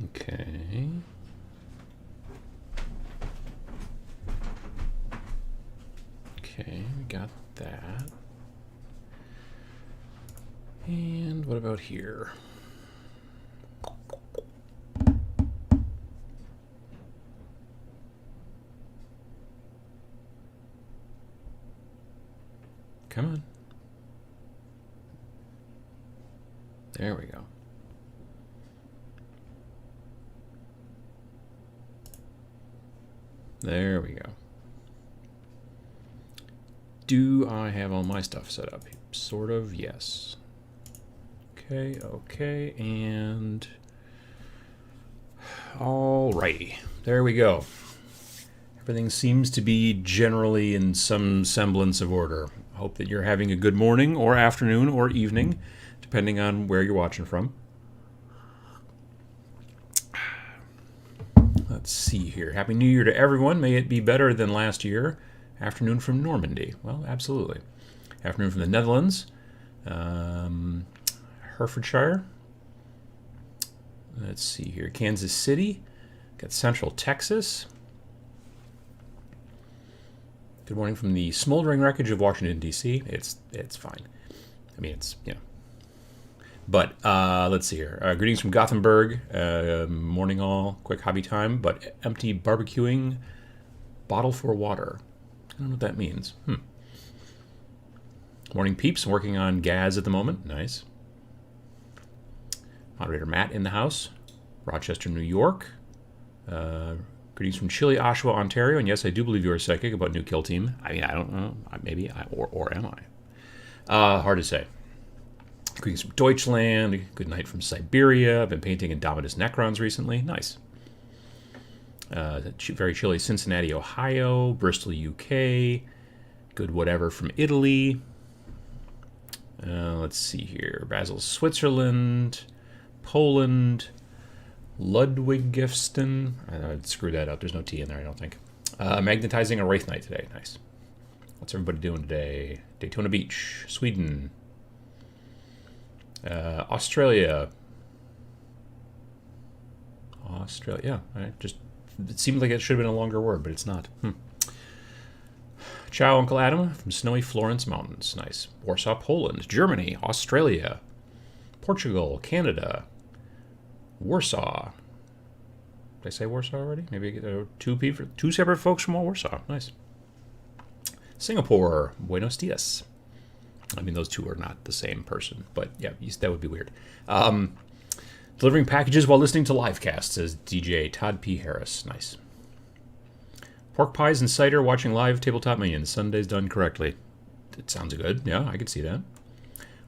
Okay. Okay, we got that. And what about here? Come on. There we go. There we go. Do I have all my stuff set up? Sort of, yes. Okay, okay, and alrighty. There we go. Everything seems to be generally in some semblance of order. Hope that you're having a good morning or afternoon or evening, depending on where you're watching from. Let's see here. Happy New Year to everyone. May it be better than last year. Afternoon from Normandy. Well, absolutely. Afternoon from the Netherlands. Herefordshire. Let's see here. Kansas City. Got Central Texas. Good morning from the smoldering wreckage of Washington, D.C. It's fine. I mean, it's, you know. But let's see here. Greetings from Gothenburg. Morning all. Quick hobby time. But empty barbecuing. Bottle for water. I don't know what that means. Morning peeps. Working on Gaz at the moment. Nice. Moderator Matt in the house. Rochester, New York. Greetings from Chile, Oshawa, Ontario. And yes, I do believe you are psychic about new kill team. I mean, I don't know. Maybe. Or am I? Hard to say. Greetings from Deutschland. Good night from Siberia. I've been painting Indominus Necrons recently. Nice. Very chilly Cincinnati, Ohio. Bristol, UK. Good whatever from Italy. Let's see here. Basel, Switzerland. Poland. Ludwigston. I screwed that up. There's no T in there, I don't think. Magnetizing a Wraith Knight today. Nice. What's everybody doing today? Daytona Beach. Sweden. Australia. Australia. Yeah, it seemed like it should have been a longer word, but it's not. Ciao, Uncle Adam from snowy Florence Mountains. Nice. Warsaw, Poland. Germany. Australia. Portugal. Canada. Warsaw. Did I say Warsaw already? Maybe two separate folks from Warsaw. Nice. Singapore. Buenos dias. I mean, those two are not the same person, but yeah, that would be weird. Delivering packages while listening to livecast, says DJ Todd P. Harris. Nice. Pork pies and cider watching live Tabletop Minions. Sunday's done correctly. It sounds good. Yeah, I could see that.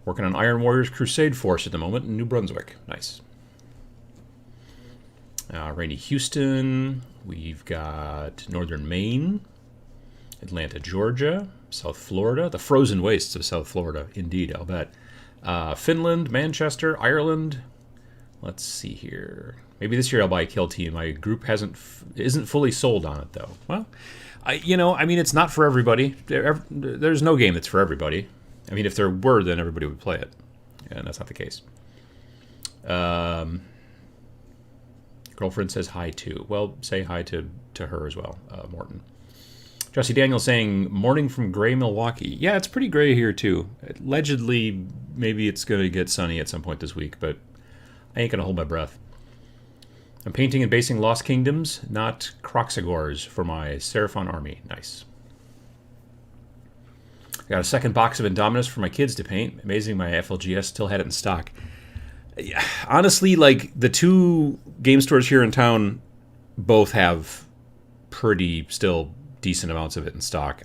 Working on Iron Warriors Crusade Force at the moment in New Brunswick. Nice. Rainy Houston. We've got Northern Maine. Atlanta, Georgia. South Florida. The frozen wastes of South Florida. Indeed, I'll bet. Finland, Manchester, Ireland. Let's see here. Maybe this year I'll buy a kill team. My group isn't fully sold on it, though. Well, I mean, it's not for everybody. There's no game that's for everybody. I mean, if there were, then everybody would play it. And that's not the case. Girlfriend says hi, too. Well, say hi to her as well, Morton. Jesse Daniel saying, morning from gray Milwaukee. Yeah, it's pretty gray here, too. Allegedly, maybe it's going to get sunny at some point this week, but I ain't going to hold my breath. I'm painting and basing Lost Kingdoms, not Croxagores, for my Seraphon army. Nice. I got a second box of Indominus for my kids to paint. Amazing my FLGS still had it in stock. Honestly, like, the two game stores here in town both have pretty still decent amounts of it in stock.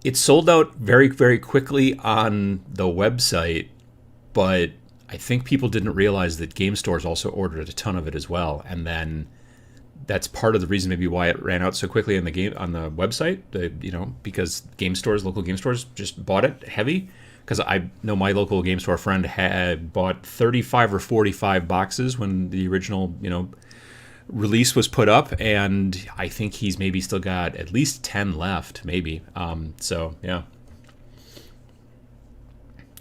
It sold out very, very quickly on the website, but I think people didn't realize that game stores also ordered a ton of it as well, and then that's part of the reason maybe why it ran out so quickly on the website. Because local game stores just bought it heavy. Because I know my local game store friend had bought 35 or 45 boxes when the original release was put up, and I think he's maybe still got at least 10 left, maybe. So yeah.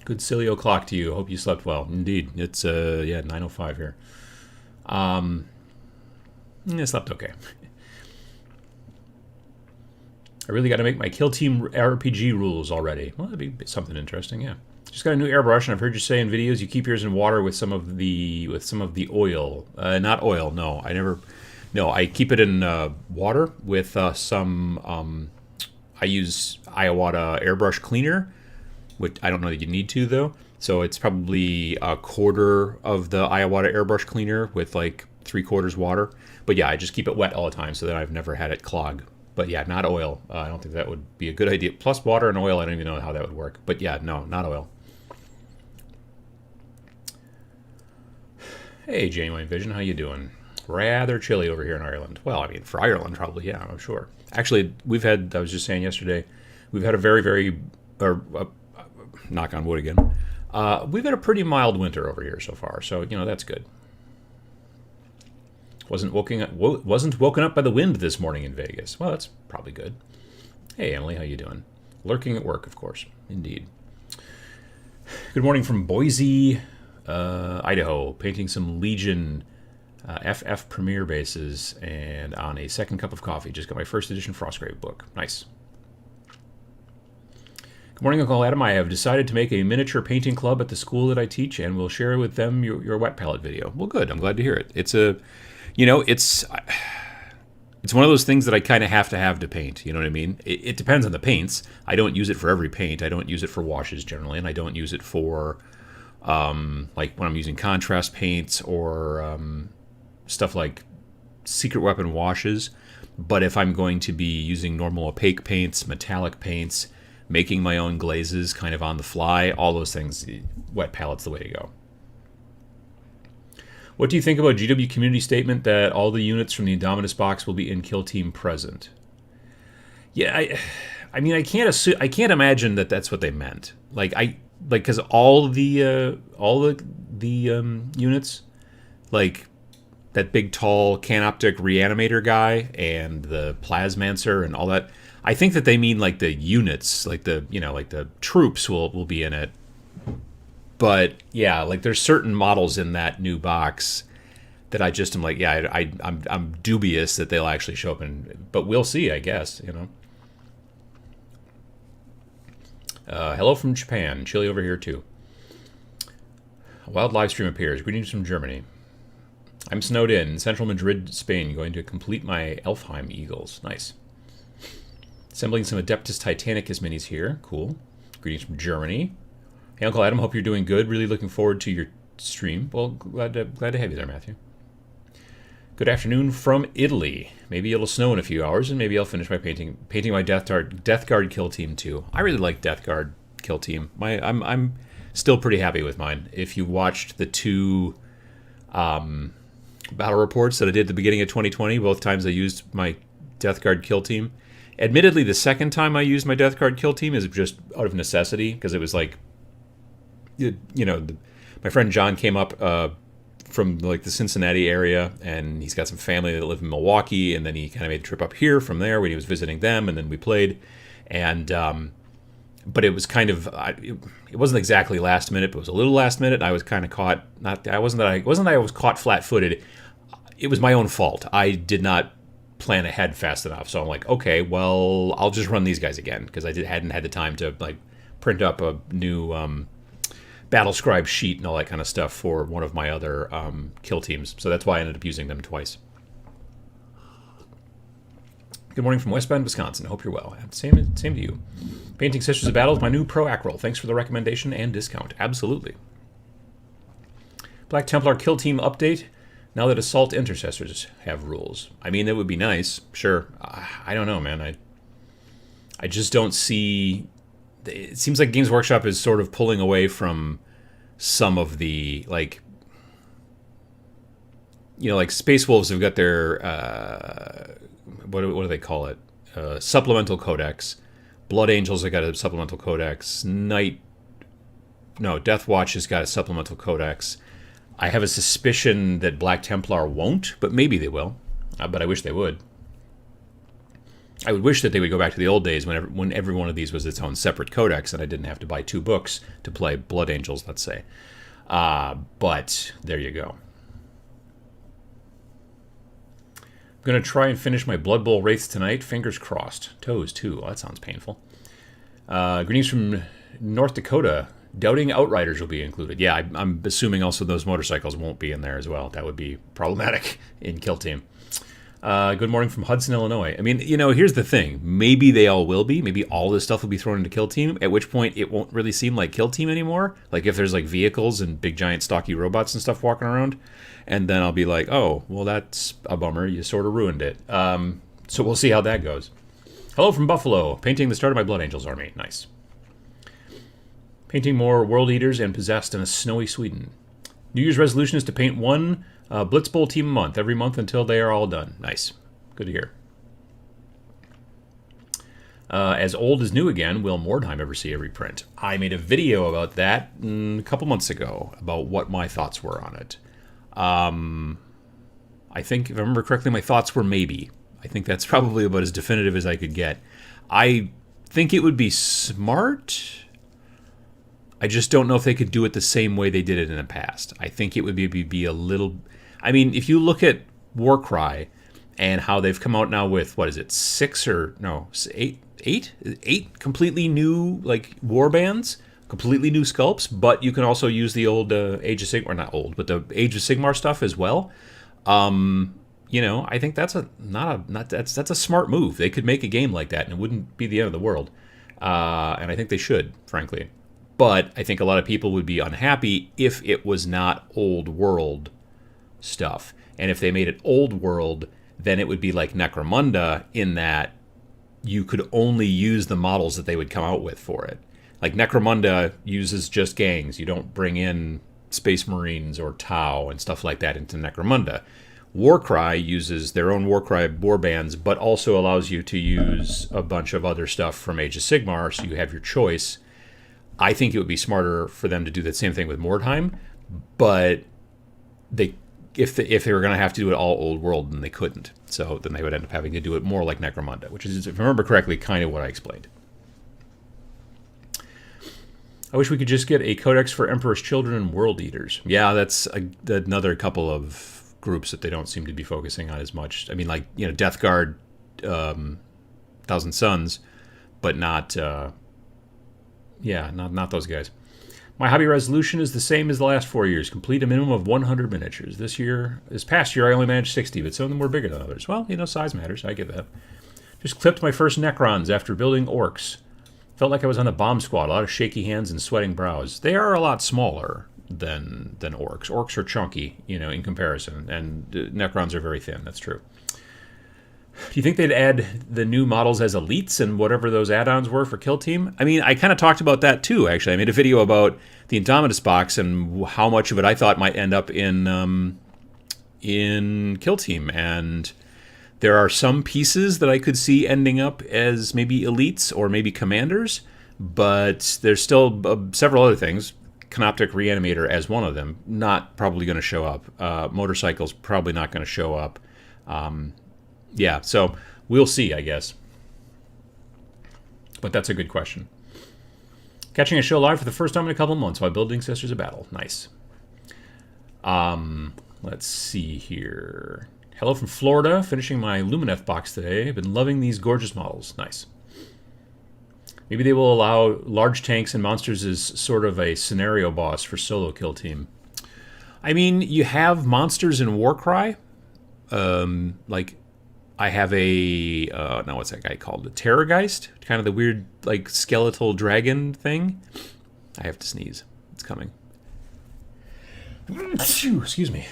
Good silly o'clock to you. Hope you slept well. Indeed. It's, 9:05 here. I slept okay. I really got to make my Kill Team RPG rules already. Well, that'd be something interesting, yeah. Just got a new airbrush, and I've heard you say in videos you keep yours in water with some of the oil. Not oil, no. I keep it in water with some. I use Iwata airbrush cleaner, which I don't know that you need to though. So it's probably a quarter of the Iwata airbrush cleaner with like 3/4 water. But yeah, I just keep it wet all the time so that I've never had it clog. But yeah, not oil. I don't think that would be a good idea. Plus water and oil, I don't even know how that would work. But yeah, no, not oil. Hey, Genuine Vision, how you doing? Rather chilly over here in Ireland. Well, I mean, for Ireland, probably, yeah, I'm sure. Actually, I was just saying yesterday, we've had a very, very, knock on wood again, we've had a pretty mild winter over here so far, so, that's good. Wasn't woken up by the wind this morning in Vegas. Well, that's probably good. Hey, Emily, how you doing? Lurking at work, of course. Indeed. Good morning from Boise, Idaho. Painting some Legion FF Premier bases and on a second cup of coffee. Just got my first edition Frostgrave book. Nice. Good morning, Uncle Adam. I have decided to make a miniature painting club at the school that I teach, and will share with them your wet palette video. Well, good. I'm glad to hear it. It's one of those things that I kind of have to paint. You know what I mean? It depends on the paints. I don't use it for every paint. I don't use it for washes generally, and I don't use it for like when I'm using contrast paints or stuff like secret weapon washes. But if I'm going to be using normal opaque paints, metallic paints, making my own glazes kind of on the fly, all those things, wet palette's the way to go. What do you think about GW community statement that all the units from the Indominus box will be in Kill Team present? Yeah, I mean, I can't imagine that that's what they meant. Because all the units, like that big tall canoptic reanimator guy and the plasmancer and all that, I think that they mean like the units, like the troops will be in it. But yeah, like there's certain models in that new box that I just am like, yeah, I'm dubious that they'll actually show up but we'll see, I guess, Hello from Japan, chilly over here too. A wild live stream appears. Greetings from Germany. I'm snowed in central Madrid, Spain, going to complete my Elfheim Eagles. Nice. Assembling some Adeptus Titanicus minis here. Cool. Greetings from Germany. Hey, Uncle Adam, hope you're doing good. Really looking forward to your stream. Well, glad to have you there, Matthew. Good afternoon from Italy. Maybe it'll snow in a few hours, and maybe I'll finish my painting my Death Guard Kill Team too. I really like Death Guard Kill Team. I'm still pretty happy with mine. If you watched the two battle reports that I did at the beginning of 2020, both times I used my Death Guard Kill Team. Admittedly, the second time I used my Death Guard Kill Team is just out of necessity, because it was like, my friend John came up from like the Cincinnati area, and he's got some family that live in Milwaukee, and then he kind of made a trip up here from there when he was visiting them, and then we played, and but it was kind of it wasn't exactly last minute, but it was a little last minute. I was kind of caught. I was caught flat-footed. It was my own fault. I did not plan ahead fast enough, so I'm like, okay, well, I'll just run these guys again, because I hadn't had the time to like print up a new battle scribe sheet and all that kind of stuff for one of my other kill teams. So that's why I ended up using them twice. Good morning from West Bend, Wisconsin. I hope you're well. Same to you. Painting Sisters of Battle is my new pro ac roll. Thanks for the recommendation and discount. Absolutely. Black Templar kill team update. Now that Assault Intercessors have rules. I mean, that would be nice. Sure. I don't know, man. I just don't see... It seems like Games Workshop is sort of pulling away from some of the, like Space Wolves have got their, what do they call it? Supplemental Codex. Blood Angels have got a supplemental codex. Death Watch has got a supplemental codex. I have a suspicion that Black Templar won't, but maybe they will. But I wish they would. I would wish that they would go back to the old days when every one of these was its own separate codex and I didn't have to buy 2 books to play Blood Angels, let's say. But there you go. I'm going to try and finish my Blood Bowl Wraiths tonight. Fingers crossed. Toes, too. Oh, that sounds painful. Greetings from North Dakota. Doubting Outriders will be included. Yeah, I'm assuming also those motorcycles won't be in there as well. That would be problematic in Kill Team. Good morning from Hudson, Illinois. I mean, here's the thing. Maybe they all will be. Maybe all this stuff will be thrown into Kill Team, at which point it won't really seem like Kill Team anymore. Like if there's like vehicles and big giant stocky robots and stuff walking around. And then I'll be like, oh, well, that's a bummer. You sort of ruined it. So we'll see how that goes. Hello from Buffalo. Painting the start of my Blood Angels army. Nice. Painting more World Eaters and Possessed in a snowy Sweden. New Year's resolution is to paint 1 Blitz Bowl team a month, every month until they are all done. Nice. Good to hear. As old as new again, will Mordheim ever see a reprint? I made a video about that a couple months ago, about what my thoughts were on it. I think, if I remember correctly, my thoughts were maybe. I think that's probably about as definitive as I could get. I think it would be smart. I just don't know if they could do it the same way they did it in the past. I think it would be a little... I mean, if you look at Warcry and how they've come out now with, what is it, 6 or... No, 8 completely new, like, war bands, completely new sculpts, but you can also use the old Age of Sigmar... Or not old, but the Age of Sigmar stuff as well. I think that's that's a smart move. They could make a game like that, and it wouldn't be the end of the world. And I think they should, frankly. But I think a lot of people would be unhappy if it was not old world stuff. And if they made it old world, then it would be like Necromunda in that you could only use the models that they would come out with for it. Like Necromunda uses just gangs. You don't bring in Space Marines or Tau and stuff like that into Necromunda. Warcry uses their own Warcry warbands, but also allows you to use a bunch of other stuff from Age of Sigmar, so you have your choice. I think it would be smarter for them to do the same thing with Mordheim, but if they were going to have to do it all old world, then they couldn't. So then they would end up having to do it more like Necromunda, which is, if I remember correctly, kind of what I explained. I wish we could just get a codex for Emperor's Children and World Eaters. Yeah, that's another couple of groups that they don't seem to be focusing on as much. I mean, like, Death Guard, Thousand Suns, but not... not those guys. My hobby resolution is the same as the last 4 years. Complete a minimum of 100 miniatures. This past year, I only managed 60, but some of them were bigger than others. Well, size matters. I get that. Just clipped my first Necrons after building Orcs. Felt like I was on the bomb squad. A lot of shaky hands and sweating brows. They are a lot smaller than Orcs. Orcs are chunky, in comparison, and Necrons are very thin. That's true. Do you think they'd add the new models as elites and whatever those add-ons were for Kill Team? I mean, I kind of talked about that too, actually. I made a video about the Indomitus box and how much of it I thought might end up in Kill Team. And there are some pieces that I could see ending up as maybe elites or maybe commanders, but there's still several other things. Canoptic Reanimator as one of them, not probably going to show up. Motorcycles probably not going to show up. Yeah, so we'll see, I guess. But that's a good question. Catching a show live for the first time in a couple of months while building Sisters of Battle. Nice. Let's see here. Hello from Florida. Finishing my Lumineth box today. I've been loving these gorgeous models. Nice. Maybe they will allow large tanks and monsters as sort of a scenario boss for solo Kill Team. I mean, you have monsters in Warcry. Like... I have a, now what's that guy called? A Terrorgeist? Kind of the weird, like, skeletal dragon thing. I have to sneeze. It's coming. Excuse me.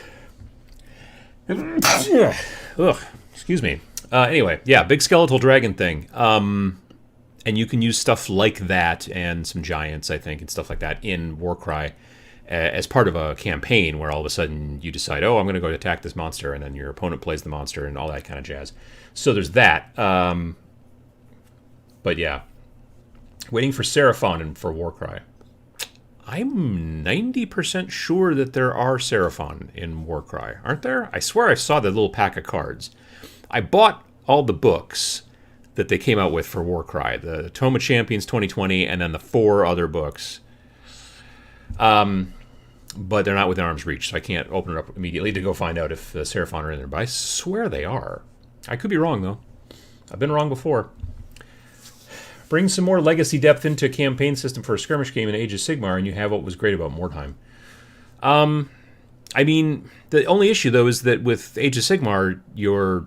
Ugh, excuse me. Anyway, yeah, big skeletal dragon thing. And you can use stuff like that and some giants, I think, and stuff like that in Warcry as part of a campaign where all of a sudden you decide, oh, I'm going to go attack this monster, and then your opponent plays the monster and all that kind of jazz. So there's that. But yeah. Waiting for Seraphon for Warcry. I'm 90% sure that there are Seraphon in Warcry. Aren't there? I swear I saw the little pack of cards. I bought all the books. that they came out with for Warcry. The Tome of Champions 2020, and then the 4 other books. But they're not within arm's reach, so I can't open it up immediately to go find out if the Seraphon are in there. But I swear they are. I could be wrong, though. I've been wrong before. Bring some more legacy depth into a campaign system for a skirmish game in Age of Sigmar, and you have what was great about Mordheim. I mean, the only issue, though, is that with Age of Sigmar, you're,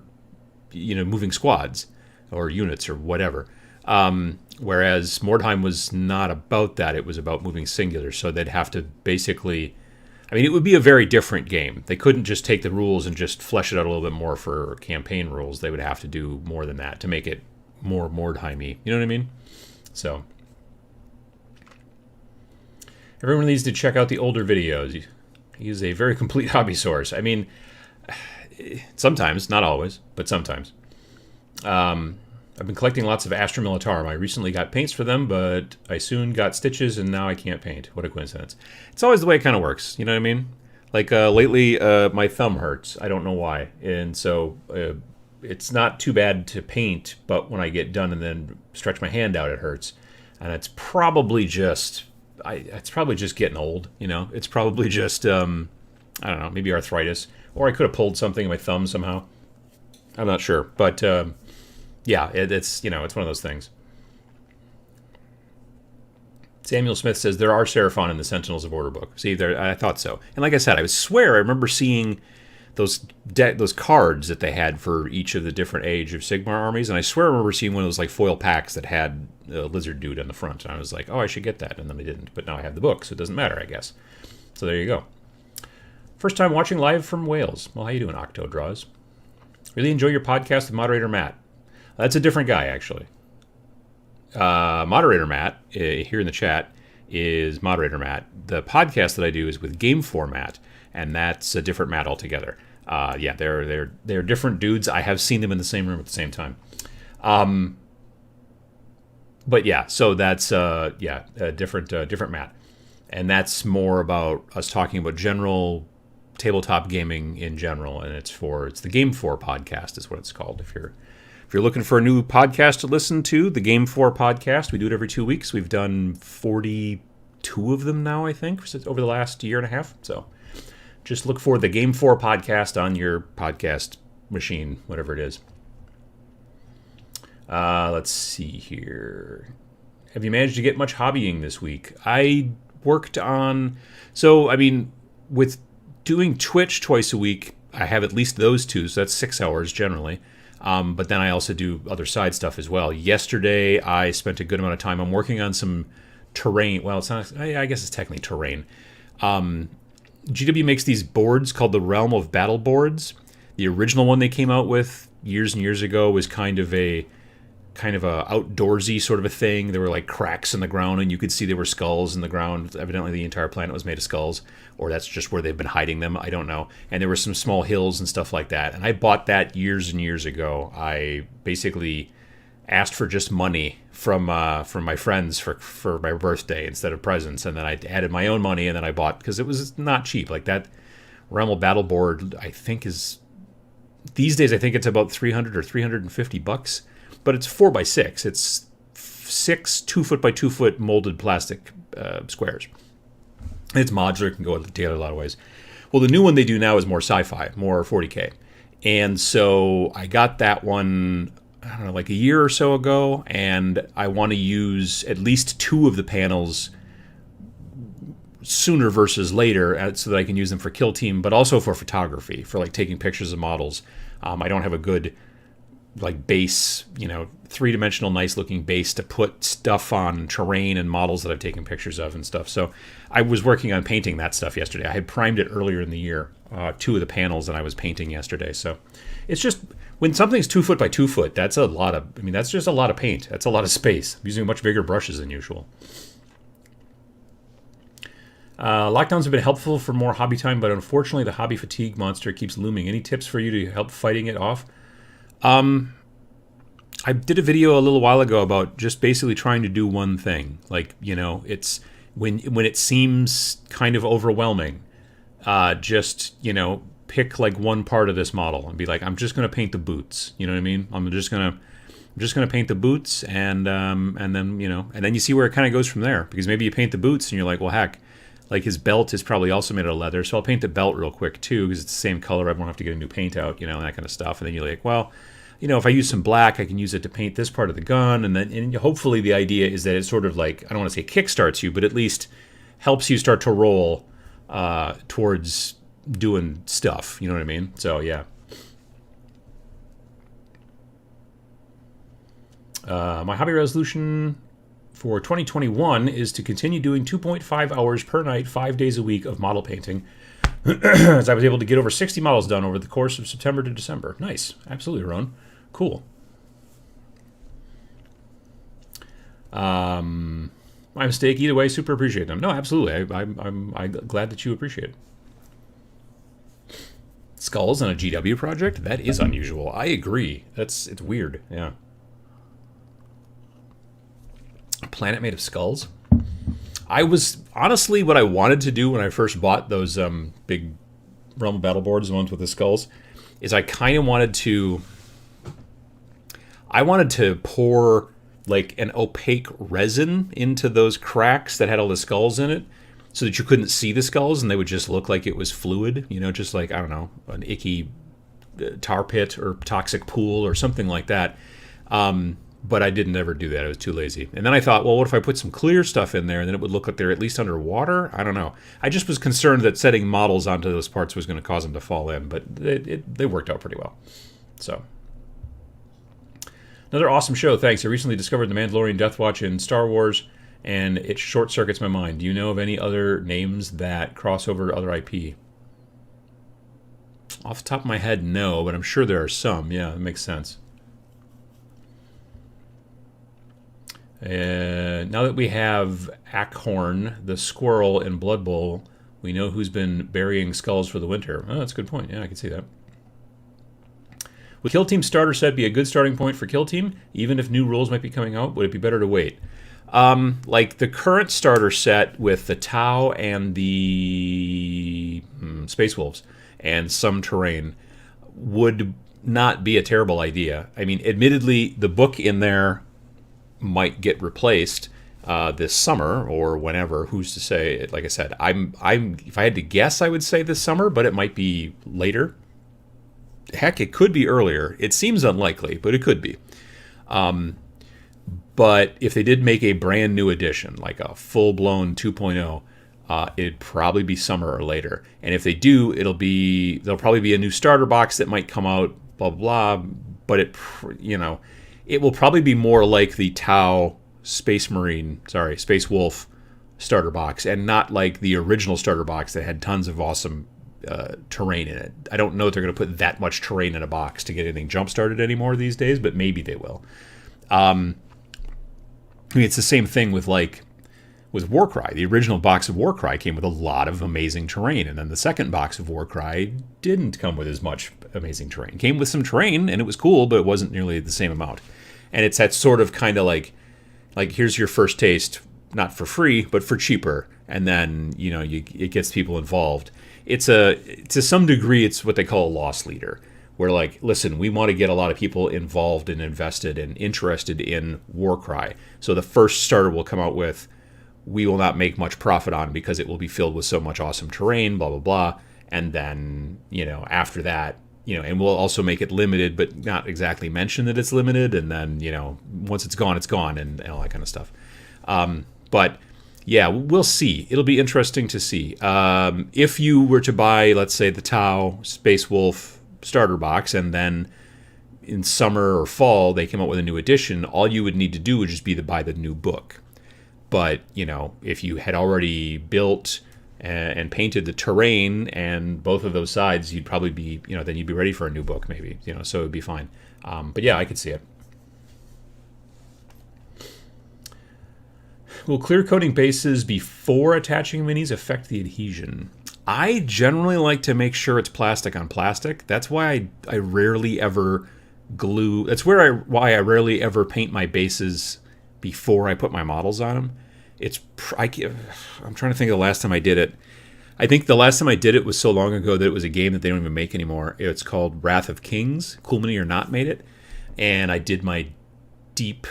moving squads or units or whatever. Whereas Mordheim was not about that. It was about moving singular. So they'd have to basically... I mean, it would be a very different game. They couldn't just take the rules and just flesh it out a little bit more for campaign rules. They would have to do more than that to make it more Mordheim-y. You know what I mean? So... everyone needs to check out the older videos. He's a very complete hobby source. I mean, sometimes, not always, but sometimes. I've been collecting lots of Astra Militarum. I recently got paints for them, but I soon got stitches, and now I can't paint. What a coincidence. It's always the way it kind of works, you know what I mean? Like, lately, my thumb hurts. I don't know why. And so, it's not too bad to paint, but when I get done and then stretch my hand out, it hurts. And it's probably just... it's probably just getting old, It's probably just, I don't know, maybe arthritis. Or I could have pulled something in my thumb somehow. I'm not sure. But, yeah, it's, it's one of those things. Samuel Smith says, there are Seraphon in the Sentinels of Order book. See, I thought so. And like I said, I swear I remember seeing those cards that they had for each of the different Age of Sigmar armies, and I swear I remember seeing one of those like foil packs that had a lizard dude on the front, and I was like, oh, I should get that, and then I didn't. But now I have the book, so it doesn't matter, I guess. So there you go. First time watching live from Wales. Well, how you doing, Octo Draws? Really enjoy your podcast with Moderator Matt. That's a different guy, actually. Moderator Matt, here in the chat, is Moderator Matt. The podcast that I do is with Game Format, and that's a different Matt altogether. Yeah, they're different dudes. I have seen them in the same room at the same time. But yeah, so that's a different Matt, and that's more about us talking about general tabletop gaming in general, and it's the Game 4 podcast is what it's called. If you're looking for a new podcast to listen to, the Game 4 podcast, we do it every 2 weeks. We've done 42 of them now, I think, over the last year and a half. So just look for the Game 4 podcast on your podcast machine, whatever it is. Let's see here. Have you managed to get much hobbying this week? I worked on... So, I mean, with doing Twitch twice a week, I have at least those two, so that's 6 hours generally. But then I also do other side stuff as well. Yesterday, I spent a good amount of time. I'm working on some terrain. Well, it's not... I guess it's technically terrain. GW makes these boards called the Realm of Battle boards. The original one they came out with years and years ago was kind of a outdoorsy sort of a thing. There were like cracks in the ground, and you could see there were skulls in the ground. Evidently, the entire planet was made of skulls, or that's just where they've been hiding them. I don't know. And there were some small hills and stuff like that. And I bought that years and years ago. I basically asked for just money from my friends for my birthday instead of presents, and then I added my own money, and then I bought, because it was not cheap. Like that Realm of Battle board, I think is these days I think it's about $300 or $350, but it's 4x6. It's 6 2-foot by 2-foot molded plastic squares. It's modular, it can go together a lot of ways. Well, the new one they do now is more sci-fi, more 40K, and so I got that one, I don't know, like a year or so ago, and I want to use at least 2 of the panels sooner versus later so that I can use them for Kill Team, but also for photography, for like taking pictures of models. I don't have a good like base, 3-dimensional nice looking base to put stuff on terrain and models that I've taken pictures of and stuff. So I was working on painting that stuff yesterday. I had primed it earlier in the year, 2 of the panels that I was painting yesterday. So it's just, when something's 2 foot by 2 foot, that's that's just a lot of paint. That's a lot of space. I'm using much bigger brushes than usual. Lockdowns have been helpful for more hobby time, but unfortunately the hobby fatigue monster keeps looming. Any tips for you to help fighting it off? I did a video a little while ago about just basically trying to do one thing. Like, it's when it seems kind of overwhelming, just, pick like one part of this model and be like, I'm just going to paint the boots. You know what I mean? I'm just going to I'm just going to paint the boots, and then and then you see where it kind of goes from there. Because maybe you paint the boots, and you're like, well, heck, like his belt is probably also made out of leather, so I'll paint the belt real quick too, because it's the same color. I won't have to get a new paint out, and that kind of stuff. And then you're like, well, if I use some black, I can use it to paint this part of the gun, and hopefully the idea is that it sort of like, I don't want to say kickstarts you, but at least helps you start to roll towards doing stuff. You know what I mean? So yeah. My hobby resolution for 2021 is to continue doing 2.5 hours per night, 5 days a week of model painting, as I was able to get over 60 models done over the course of September to December. Nice. Absolutely, Ron. Cool. My mistake. Either way, super appreciate them. No, absolutely. I'm glad that you appreciate it. Skulls on a GW project? That is unusual. I agree. It's weird. Yeah. A planet made of skulls? I was honestly, what I wanted to do when I first bought those big Realm of Battle boards, the ones with the skulls, is I kind of wanted to pour like an opaque resin into those cracks that had all the skulls in it, so that you couldn't see the skulls and they would just look like it was fluid, just like, I don't know, an icky tar pit or toxic pool or something like that. But I didn't ever do that. I was too lazy. And then I thought, well, what if I put some clear stuff in there, and then it would look like they're at least underwater? I don't know. I just was concerned that setting models onto those parts was going to cause them to fall in, but they worked out pretty well. So, another awesome show. Thanks. I recently discovered the Mandalorian Death Watch in Star Wars, and it short circuits my mind. Do you know of any other names that cross over to other IP? Off the top of my head, no, but I'm sure there are some. Yeah, that makes sense. Now that we have Ackhorn, the squirrel, in Blood Bowl, we know who's been burying skulls for the winter. Oh, that's a good point. Yeah, I can see that. Would Kill Team starter set be a good starting point for Kill Team, even if new rules might be coming out? Would it be better to wait? Like the current starter set with the Tau and the Space Wolves and some terrain would not be a terrible idea. I mean, admittedly, the book in there might get replaced this summer or whenever. Who's to say? Like I said, I'm if I had to guess, I would say this summer, but it might be later. Heck, it could be earlier. It seems unlikely, but it could be. But if they did make a brand new edition, like a full-blown 2.0, it'd probably be summer or later. And if they do, there'll probably be a new starter box that might come out, blah blah blah. But it will probably be more like the Tau Space Wolf starter box, and not like the original starter box that had tons of awesome terrain in it. I don't know if they're going to put that much terrain in a box to get anything jump started anymore these days, but maybe they will. I mean, it's the same thing with Warcry. The original box of Warcry came with a lot of amazing terrain, and then the second box of Warcry didn't come with as much amazing terrain. It came with some terrain, and it was cool, but it wasn't nearly the same amount. And it's that sort of kind of like here's your first taste, not for free, but for cheaper, and then it gets people involved. To some degree, it's what they call a loss leader, where like, listen, we want to get a lot of people involved and invested and interested in Warcry. So the first starter will come out with, we will not make much profit on because it will be filled with so much awesome terrain, blah blah blah. And then after that, and we'll also make it limited, but not exactly mention that it's limited. And then once it's gone, and all that kind of stuff. But yeah, we'll see. It'll be interesting to see. If you were to buy, let's say, the Tau Space Wolf starter box, and then in summer or fall they came out with a new edition, all you would need to do would just be to buy the new book. But if you had already built and painted the terrain and both of those sides, you'd probably be, then you'd be ready for a new book, maybe. So it would be fine. But yeah, I could see it. Will clear coating bases before attaching minis affect the adhesion? I generally like to make sure it's plastic on plastic. That's why I rarely ever glue. That's why I rarely ever paint my bases before I put my models on them. I'm trying to think of the last time I did it. I think the last time I did it was so long ago that it was a game that they don't even make anymore. It's called Wrath of Kings. Cool Mini or Not made it. And I did my deep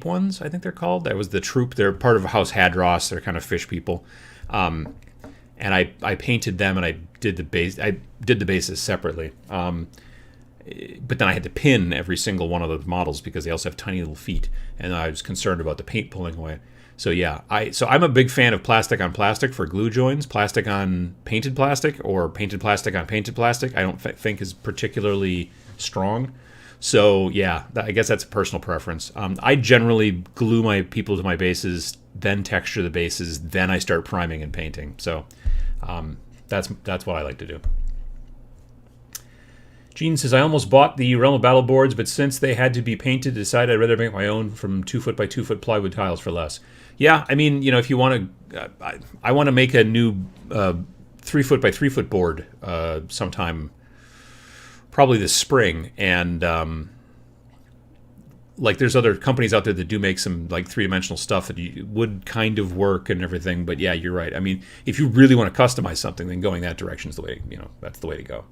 ones, I think they're called. That was the troop. They're part of House Hadros. They're kind of fish people. And I painted them, and I did the base. I did the bases separately. But then I had to pin every single one of those models because they also have tiny little feet, and I was concerned about the paint pulling away. So yeah, I'm a big fan of plastic on plastic for glue joins. Plastic on painted plastic, or painted plastic on painted plastic, I don't think is particularly strong. So yeah, I guess that's a personal preference. I generally glue my people to my bases, then texture the bases, then I start priming and painting. So that's what I like to do. Gene says, I almost bought the Realm of Battle boards, but since they had to be painted, decided I'd rather make my own from 2-foot by 2-foot plywood tiles for less. Yeah, I mean, if you want to, I want to make a new 3-foot by 3-foot board sometime, probably this spring, and like there's other companies out there that do make some like 3-dimensional stuff that would kind of work and everything. But yeah, you're right. I mean, if you really want to customize something, then going that direction is the way. That's the way to go.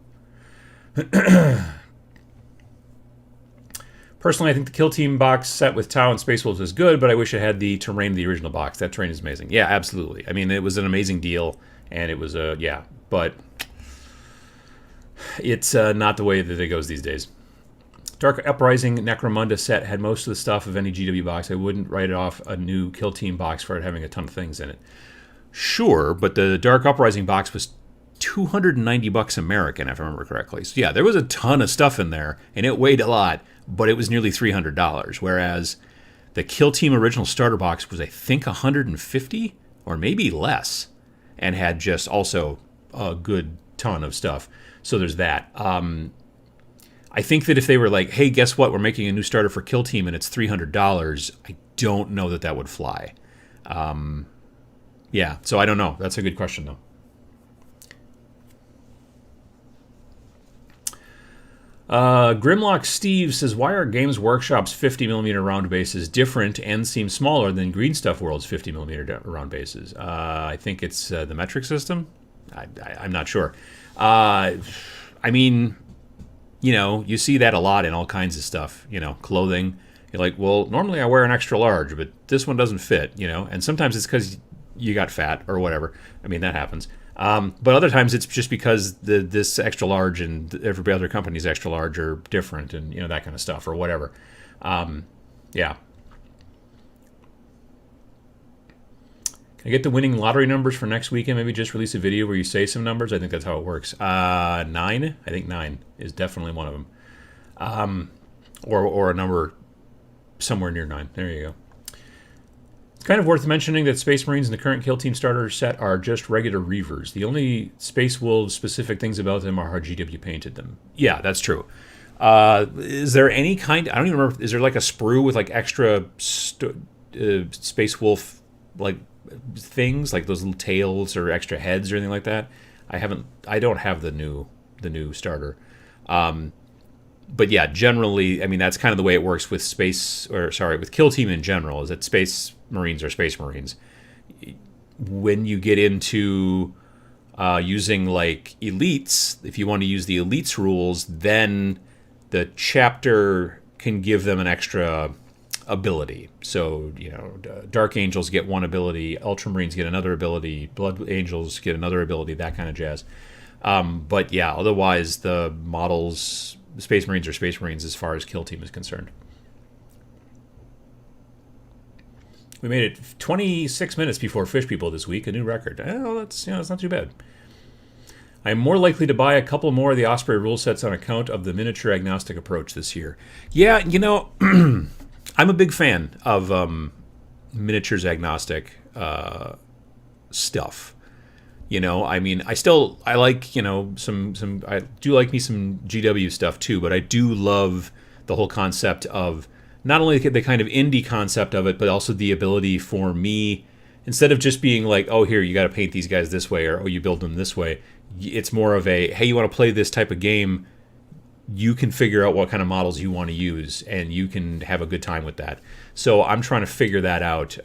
Personally, I think the Kill Team box set with Tau and Space Wolves is good, but I wish it had the terrain of the original box. That terrain is amazing. Yeah, absolutely. I mean, it was an amazing deal, and it was but it's not the way that it goes these days. Dark Uprising Necromunda set had most of the stuff of any GW box. I wouldn't write off a new Kill Team box for it having a ton of things in it. Sure, but the Dark Uprising box was $290 American, if I remember correctly. So yeah, there was a ton of stuff in there, and it weighed a lot, but it was nearly $300. Whereas the Kill Team original starter box was, I think, $150 or maybe less, and had just also a good ton of stuff. So there's that. I think that if they were like, hey, guess what? We're making a new starter for Kill Team, and it's $300. I don't know that would fly. Yeah, so I don't know. That's a good question, though. Grimlock Steve says, why are Games Workshop's 50mm round bases different and seem smaller than Green Stuff World's 50mm round bases? I think it's the metric system. I'm not sure. I mean, you see that a lot in all kinds of stuff, clothing. You're like, well, normally I wear an extra large, but this one doesn't fit, and sometimes it's because you got fat or whatever. I mean, that happens. But other times it's just because this extra large and every other company's extra large are different, and that kind of stuff or whatever. Yeah. Can I get the winning lottery numbers for next weekend? Maybe just release a video where you say some numbers. I think that's how it works. 9. I think 9 is definitely one of them. Or a number somewhere near 9. There you go. It's kind of worth mentioning that Space Marines in the current Kill Team starter set are just regular Reavers. The only Space Wolves specific things about them are how GW painted them. Yeah, that's true. Is there any kind... I don't even remember... Is there like a sprue with like extra Space Wolf like things? Like those little tails or extra heads or anything like that? I don't have the new starter. But yeah, generally, I mean, that's kind of the way it works with with Kill Team in general, is that Space Marines are Space Marines. When you get into using like elites, if you want to use the elites rules, then the chapter can give them an extra ability. So, Dark Angels get one ability, Ultramarines get another ability, Blood Angels get another ability, that kind of jazz. But yeah, otherwise the models... The Space Marines are Space Marines as far as Kill Team is concerned. We made it 26 minutes before Fish People this week, a new record. Well, that's not too bad. I am more likely to buy a couple more of the Osprey rule sets on account of the miniature agnostic approach this year. Yeah, I'm a big fan of miniatures agnostic stuff. I mean, I like, some I do like me some GW stuff too, but I do love the whole concept of not only the kind of indie concept of it, but also the ability for me, instead of just being like, oh, here, you got to paint these guys this way, or oh, you build them this way. It's more of a, hey, you want to play this type of game, you can figure out what kind of models you want to use, and you can have a good time with that. So I'm trying to figure that out,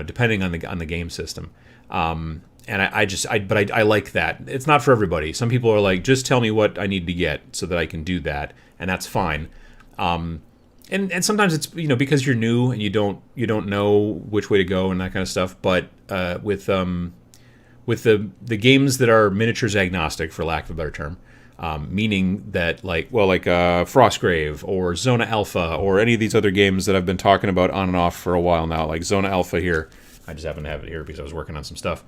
depending on the game system. And I like that. It's not for everybody. Some people are like, just tell me what I need to get so that I can do that, and that's fine. And and sometimes it's because you're new and you don't know which way to go and that kind of stuff. But with the games that are miniatures agnostic, for lack of a better term, meaning that like Frostgrave or Zona Alpha or any of these other games that I've been talking about on and off for a while now, like Zona Alpha here. I just happen to have it here because I was working on some stuff.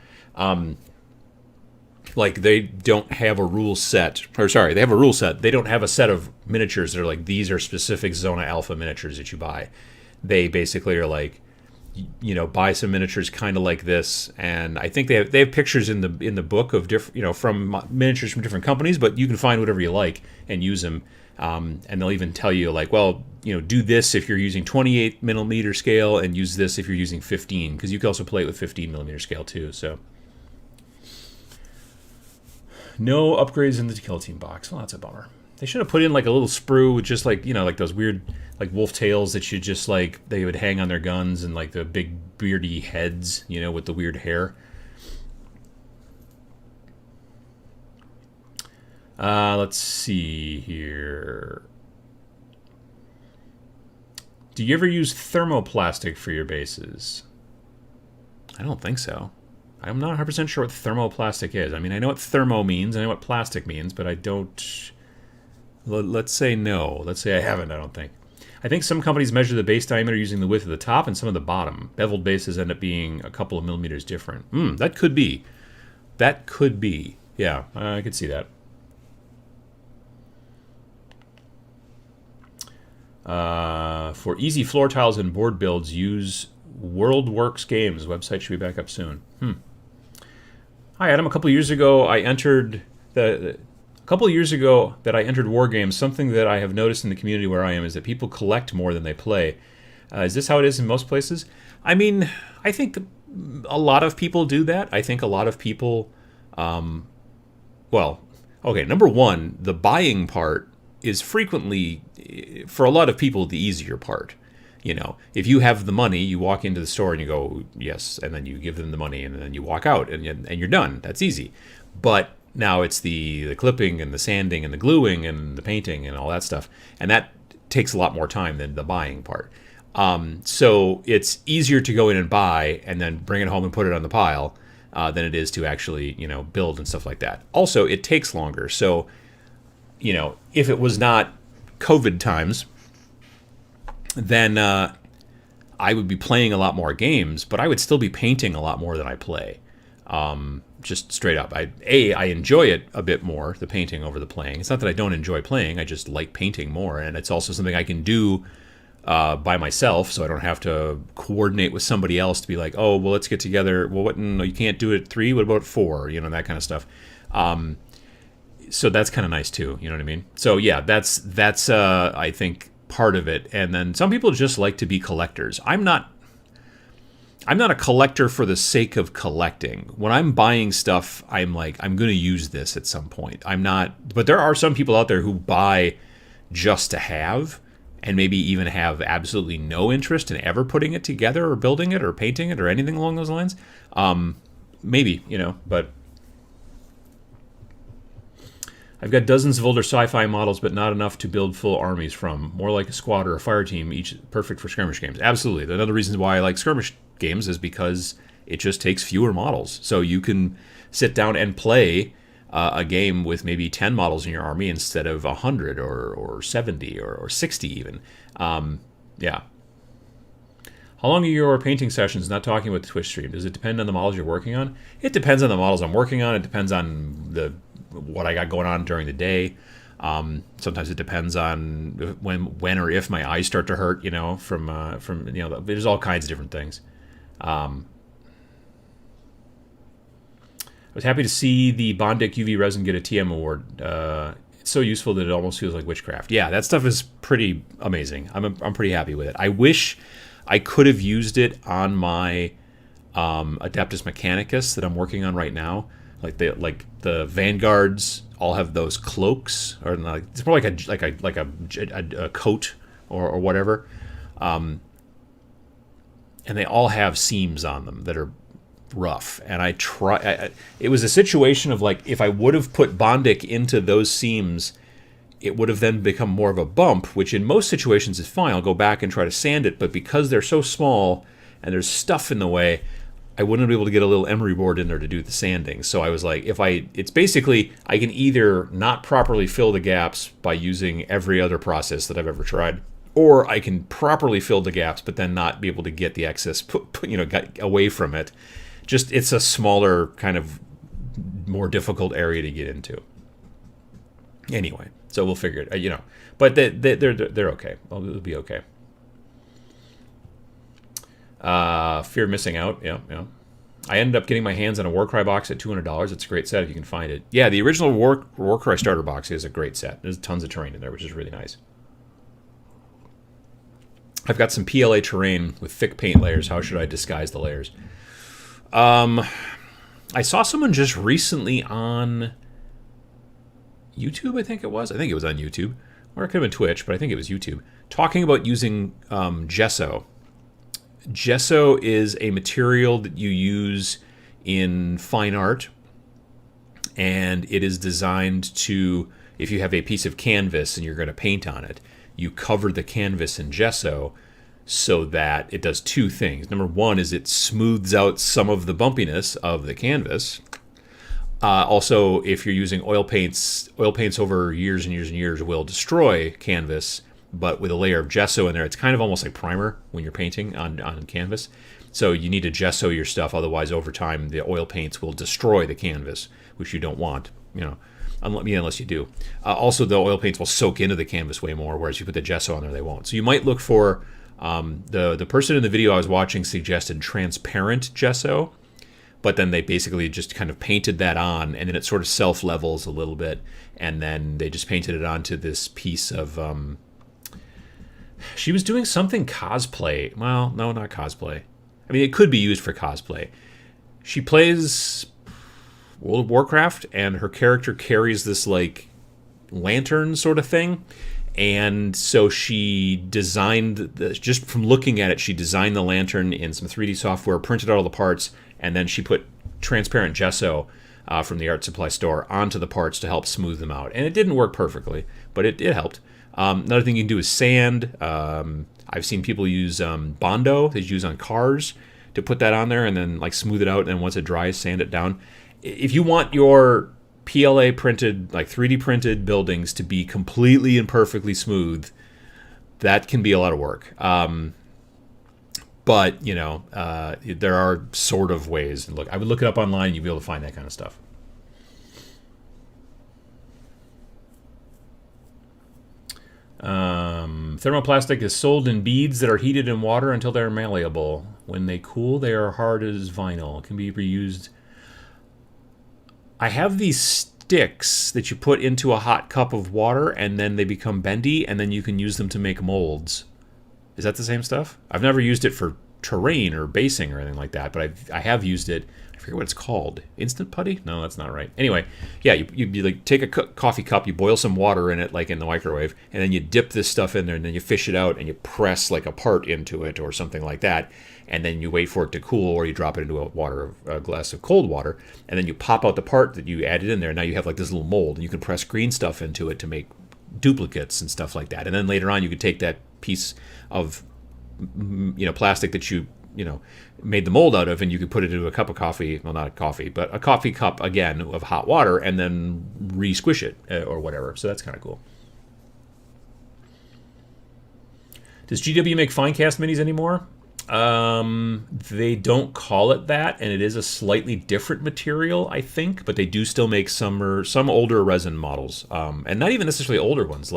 Like they don't have a rule set, or sorry, they have a rule set. They don't have a set of miniatures that are like, these are specific Zona Alpha miniatures that you buy. They basically are like, buy some miniatures kind of like this, and I think they have pictures in the book of different, from miniatures from different companies, but you can find whatever you like and use them. And they'll even tell you like, well, do this if you're using 28 millimeter scale, and use this if you're using 15, because you can also play it with 15 millimeter scale too. So no upgrades in the Kill Team box. Well, that's a bummer. They should have put in like a little sprue with just like, like those weird like wolf tails that you just like, they would hang on their guns, and like the big beardy heads, with the weird hair. Let's see here. Do you ever use thermoplastic for your bases? I don't think so. I'm not 100% sure what thermoplastic is. I mean, I know what thermo means, I know what plastic means, but I don't... Let's say no. Let's say I haven't, I don't think. I think some companies measure the base diameter using the width of the top and some of the bottom. Beveled bases end up being a couple of millimeters different. That could be. That could be. Yeah, I could see that. For easy floor tiles and board builds, use WorldWorks Games. Website should be back up soon. Hi, Adam. A couple years ago, I entered War Games. Something that I have noticed in the community where I am is that people collect more than they play. Is this how it is in most places? I mean, I think a lot of people do that. I think a lot of people, number one, the buying part is frequently, for a lot of people, the easier part. If you have the money, you walk into the store and you go, yes, and then you give them the money, and then you walk out, and you're done. That's easy. But now it's the clipping and the sanding and the gluing and the painting and all that stuff, and that takes a lot more time than the buying part. So it's easier to go in and buy and then bring it home and put it on the pile than it is to actually, build and stuff like that. Also, it takes longer. So, if it was not COVID times, then I would be playing a lot more games, but I would still be painting a lot more than I play. Just straight up. I enjoy it a bit more, the painting over the playing. It's not that I don't enjoy playing, I just like painting more, and it's also something I can do by myself, so I don't have to coordinate with somebody else to be like, oh, well, let's get together. Well, no, you can't do it at 3, what about 4? That kind of stuff. So that's kind of nice too, you know what I mean? So yeah, that's I think part of it. And then some people just like to be collectors. I'm not a collector for the sake of collecting. When I'm buying stuff, I'm like, I'm going to use this at some point. But there are some people out there who buy just to have, and maybe even have absolutely no interest in ever putting it together or building it or painting it or anything along those lines. Maybe, but I've got dozens of older sci-fi models, but not enough to build full armies from. More like a squad or a fire team, each perfect for skirmish games. Absolutely. Another reason why I like skirmish games is because it just takes fewer models. So you can sit down and play a game with maybe 10 models in your army instead of 100 or 70 or 60 even. Yeah. How long are your painting sessions? Not talking about the Twitch stream. Does it depend on the models you're working on? It depends on the models I'm working on. It depends on what I got going on during the day. Sometimes it depends on when or if my eyes start to hurt, from there's all kinds of different things. I was happy to see the Bondic UV resin get a TM award. It's so useful that it almost feels like witchcraft. Yeah, that stuff is pretty amazing. I'm pretty happy with it. I wish I could have used it on my Adeptus Mechanicus that I'm working on right now. Like the Vanguards all have those cloaks, or it's more like a coat or whatever, and they all have seams on them that are rough. And it was a situation of like, if I would have put Bondic into those seams, it would have then become more of a bump, which in most situations is fine. I'll go back and try to sand it, but because they're so small and there's stuff in the way, I wouldn't be able to get a little emery board in there to do the sanding. So I was like, it's basically, I can either not properly fill the gaps by using every other process that I've ever tried, or I can properly fill the gaps, but then not be able to get the excess, away from it. Just, it's a smaller, kind of more difficult area to get into. Anyway, so we'll figure it, but they're okay. It'll be okay. Fear of missing out. Yeah. I ended up getting my hands on a Warcry box at $200. It's a great set if you can find it. Yeah, the original Warcry starter box is a great set. There's tons of terrain in there, which is really nice. I've got some PLA terrain with thick paint layers. How should I disguise the layers? I saw someone just recently on YouTube, I think it was. I think it was on YouTube. Or it could have been Twitch, but I think it was YouTube. Talking about using gesso. Gesso is a material that you use in fine art, and it is designed to, if you have a piece of canvas and you're going to paint on it, you cover the canvas in gesso so that it does two things. Number one is it smooths out some of the bumpiness of the canvas. Also, if you're using oil paints over years and years and years will destroy canvas, but with a layer of gesso in there, it's kind of almost like primer when you're painting on canvas. So you need to gesso your stuff, otherwise over time the oil paints will destroy the canvas, which you don't want, unless you do. Also, the oil paints will soak into the canvas way more, whereas you put the gesso on there, they won't. So you might look for, the person in the video I was watching suggested transparent gesso, but then they basically just kind of painted that on, and then it sort of self-levels a little bit, and then they just painted it onto this piece of... she was doing something cosplay. Well, no, not cosplay. I mean, it could be used for cosplay. She plays World of Warcraft, and her character carries this, lantern sort of thing. And so she designed, just from looking at it, she designed the lantern in some 3D software, printed out all the parts, and then she put transparent gesso from the art supply store onto the parts to help smooth them out. And it didn't work perfectly, but it helped. Another thing you can do is sand. I've seen people use Bondo that you use on cars to put that on there and then smooth it out, and then once it dries, sand it down. If you want your PLA printed, 3D printed buildings to be completely and perfectly smooth, that can be a lot of work. But, there are sort of ways. Look, I would look it up online and you'd be able to find that kind of stuff. Thermoplastic is sold in beads that are heated in water until they're malleable. When they cool, they are hard as vinyl. It can be reused. I have these sticks that you put into a hot cup of water, and then they become bendy, and then you can use them to make molds. Is that the same stuff? I've never used it for terrain or basing or anything like that, but I have used it. I forget what it's called. Instant putty? No, that's not right. Anyway, yeah, you take a coffee cup, you boil some water in it, in the microwave, and then you dip this stuff in there, and then you fish it out, and you press a part into it or something like that, and then you wait for it to cool, or you drop it into a glass of cold water, and then you pop out the part that you added in there. Now you have this little mold, and you can press green stuff into it to make duplicates and stuff like that. And then later on, you could take that piece of plastic that you made the mold out of, and you could put it into a cup of coffee. Well, not a coffee, but a coffee cup again of hot water, and then re-squish it or whatever. So that's kind of cool. Does GW make Finecast minis anymore? They don't call it that, and it is a slightly different material, I think, but they do still make some older resin models, and not even necessarily older ones.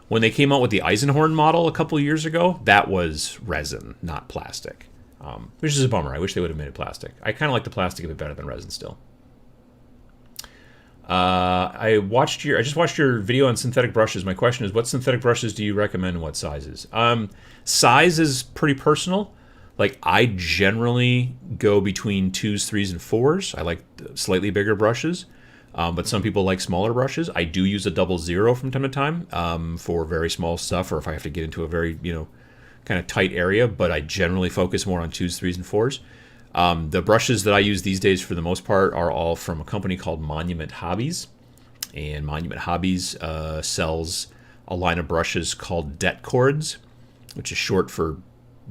When they came out with the Eisenhorn model a couple years ago, that was resin, not plastic, which is a bummer. I wish they would have made it plastic. I kind of like the plastic a bit better than resin still. I just watched your video on synthetic brushes. My question is, what synthetic brushes do you recommend and what sizes? Size is pretty personal. I generally go between 2s, 3s, and 4s. I like slightly bigger brushes. But some people like smaller brushes. I do use a 00 from time to time for very small stuff, or if I have to get into a very, kind of tight area. But I generally focus more on 2s, 3s, and 4s. The brushes that I use these days for the most part are all from a company called Monument Hobbies. And Monument Hobbies sells a line of brushes called Det Cords, which is short for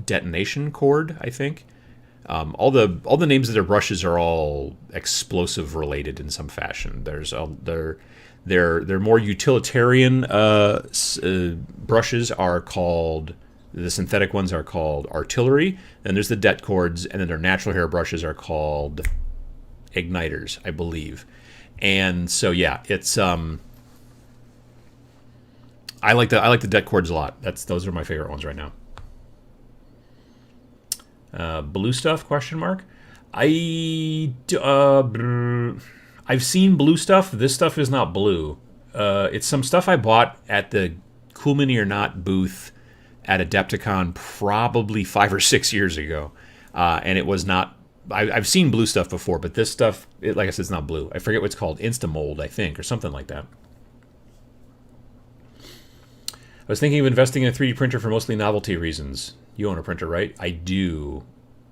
detonation cord, I think. All the names of their brushes are all explosive related in some fashion. They're more utilitarian brushes are called, the synthetic ones are called artillery. Then there's the Det Cords, and then their natural hair brushes are called igniters, I believe. And so yeah, it's I like the Det Cords a lot. Those are my favorite ones right now. Blue stuff? Question mark. I've seen blue stuff. This stuff is not blue. It's some stuff I bought at the Cool Mini or Not booth at Adepticon probably 5 or 6 years ago, and it was not. I've seen blue stuff before, but this stuff, like I said, it's not blue. I forget what it's called, Instamold, I think, or something like that. I was thinking of investing in a 3D printer for mostly novelty reasons. You own a printer, right? I do.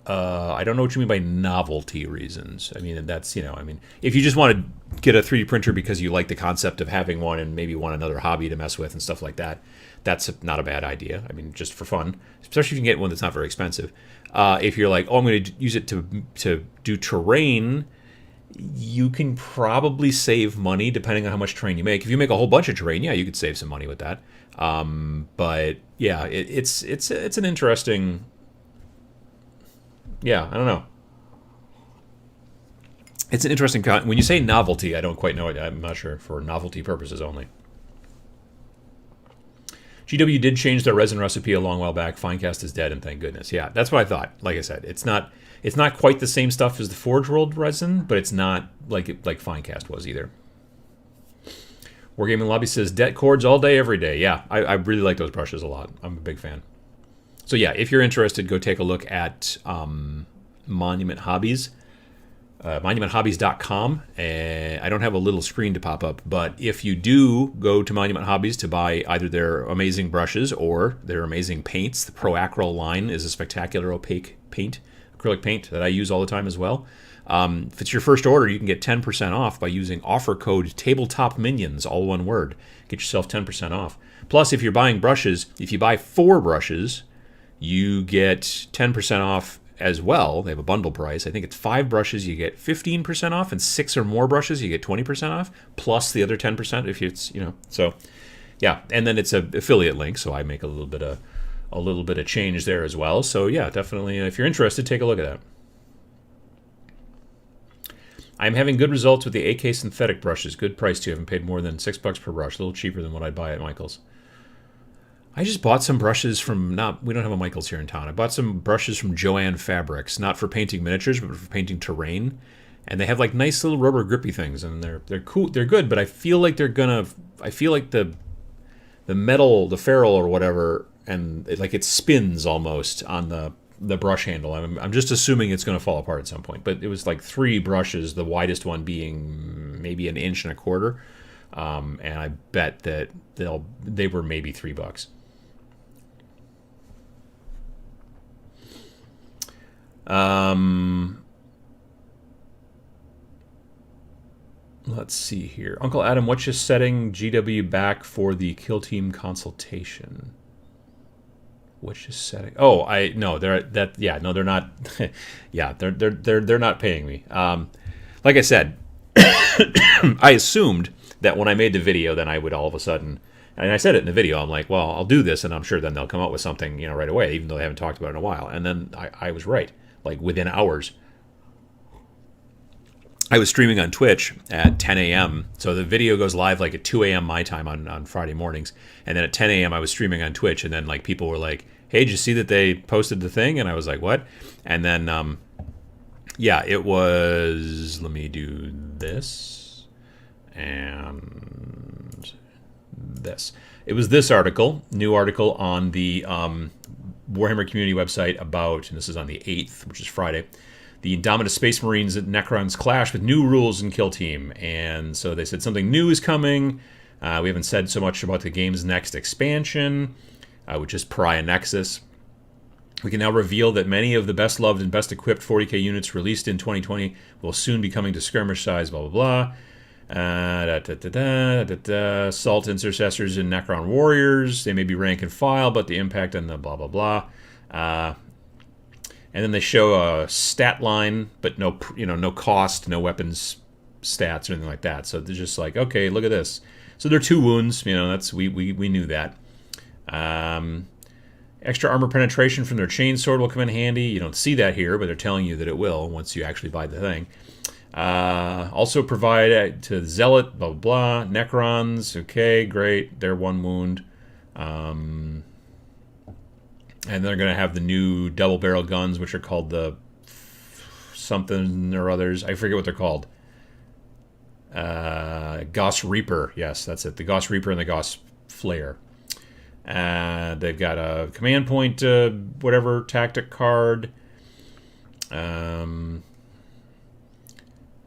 I don't know what you mean by novelty reasons. I mean, that's, if you just want to get a 3D printer because you like the concept of having one and maybe want another hobby to mess with and stuff like that, that's not a bad idea. I mean, just for fun, especially if you can get one that's not very expensive. If you're like, I'm going to use it to do terrain, you can probably save money depending on how much terrain you make. If you make a whole bunch of terrain, yeah, you could save some money with that. But yeah, it's an interesting. Yeah, I don't know. It's an interesting when you say novelty, I don't quite know it. I'm not sure, for novelty purposes only. GW did change their resin recipe a long while back. Finecast is dead, and thank goodness. Yeah, that's what I thought. Like I said, it's not quite the same stuff as the Forge World resin, but it's not like Finecast was either. Wargaming Lobby says Det Cords all day, every day. Yeah, I really like those brushes a lot. I'm a big fan. So yeah, if you're interested, go take a look at Monument Hobbies, monumenthobbies.com. I don't have a little screen to pop up, but if you do go to Monument Hobbies to buy either their amazing brushes or their amazing paints, the Pro Acryl line is a spectacular opaque paint, acrylic paint that I use all the time as well. If it's your first order, you can get 10% off by using offer code Tabletop Minions, all one word. Get yourself 10% off. Plus, if you're buying brushes, if you buy 4 brushes, you get 10% off as well. They have a bundle price. I think it's 5 brushes, you get 15% off, and 6 or more brushes, you get 20% off, plus the other 10% if it's, so yeah. And then it's an affiliate link, so I make a little bit of change there as well. So yeah, definitely, if you're interested, take a look at that. I'm having good results with the AK synthetic brushes. Good price too. I haven't paid more than $6 per brush. A little cheaper than what I'd buy at Michael's. I just bought some brushes from, we don't have a Michael's here in town. I bought some brushes from Joann Fabrics, not for painting miniatures, but for painting terrain. And they have like nice little rubber grippy things, and they're cool. They're good, but I feel like the metal, the ferrule or whatever, and it spins almost on the brush handle. I'm just assuming it's going to fall apart at some point. But it was like 3 brushes, the widest one being maybe 1.25 inches. And I bet that they were maybe $3. Let's see here. Uncle Adam, what's just setting GW back for the Kill Team consultation? Which is setting? Oh, they're not. Yeah, they're not paying me. Like I said, I assumed that when I made the video, then I would all of a sudden, and I said it in the video, I'm like, well, I'll do this, and I'm sure then they'll come up with something, right away, even though they haven't talked about it in a while. And then I was right, like within hours. I was streaming on Twitch at 10 a.m. So the video goes live like at 2 a.m. my time on Friday mornings. And then at 10 a.m. I was streaming on Twitch. And then like people were like, hey, did you see that they posted the thing? And I was like, what? And then, yeah, it was, let me do this and this. It was this article, new article on the Warhammer community website about, and this is on the 8th, which is Friday, the Indominus Space Marines at Necrons clash with new rules in Kill Team. And so they said something new is coming. We haven't said so much about the game's next expansion, which is Pariah Nexus. We can now reveal that many of the best loved and best equipped 40k units released in 2020 will soon be coming to skirmish size, blah, blah, Salt intercessors and Necron warriors. They may be rank and file, but the impact on the blah blah blah. And then they show a stat line, but no, no cost, no weapons stats or anything like that. So they're just like, okay, look at this. So they're 2 wounds. That's we knew that. Extra armor penetration from their chainsword will come in handy. You don't see that here, but they're telling you that it will once you actually buy the thing. Also provide to Zealot, blah, blah, blah. Necrons, okay, great. They're 1 wound. And they're going to have the new double-barrel guns, which are called the something or others. I forget what they're called. Gauss Reaper. Yes, that's it. The Gauss Reaper and the Gauss Flare. They've got a command point, whatever, tactic card. There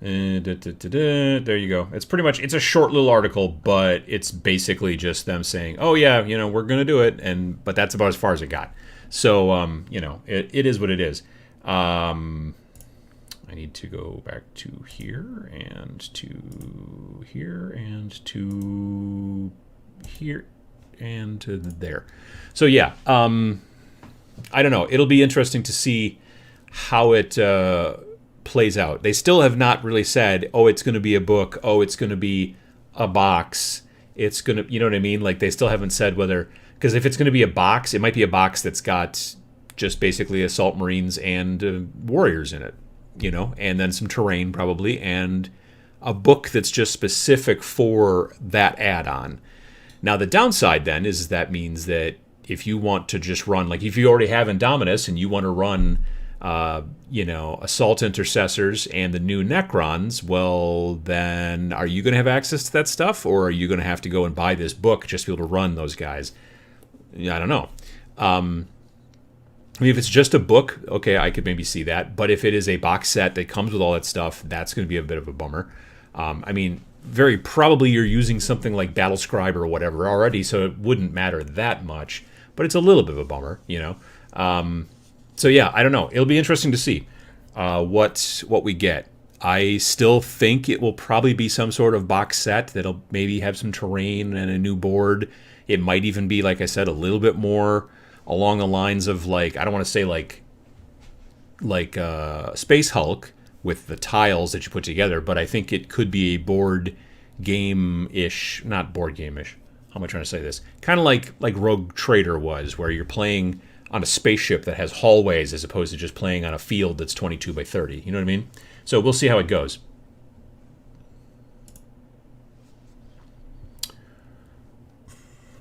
you go. It's pretty much, it's a short little article, but it's basically just them saying, oh yeah, we're going to do it. But that's about as far as it got. So, it is what it is. I need to go back to here and to here and to here and to there. So yeah, I don't know. It'll be interesting to see how it plays out. They still have not really said, oh, it's going to be a book. Oh, it's going to be a box. It's going to, you know what I mean? Like they still haven't said whether, because if it's going to be a box, it might be a box that's got just basically assault marines and warriors in it, and then some terrain probably, and a book that's just specific for that add-on. Now, the downside then is that means that if you want to just run, like if you already have Indominus and you want to run, Assault Intercessors and the new Necrons, well, then are you going to have access to that stuff? Or are you going to have to go and buy this book just to be able to run those guys? I don't know. If it's just a book, okay, I could maybe see that. But if it is a box set that comes with all that stuff, that's going to be a bit of a bummer. Very probably you're using something like Battlescribe or whatever already, so it wouldn't matter that much. But it's a little bit of a bummer, So yeah, I don't know. It'll be interesting to see what we get. I still think it will probably be some sort of box set that'll maybe have some terrain and a new board. It might even be, like I said, a little bit more along the lines of, like, I don't want to say like Space Hulk with the tiles that you put together, but I think it could be a board game-ish, not board game-ish. How am I trying to say this? Kind of like Rogue Trader was, where you're playing on a spaceship that has hallways as opposed to just playing on a field that's 22 by 30. You know what I mean? So we'll see how it goes.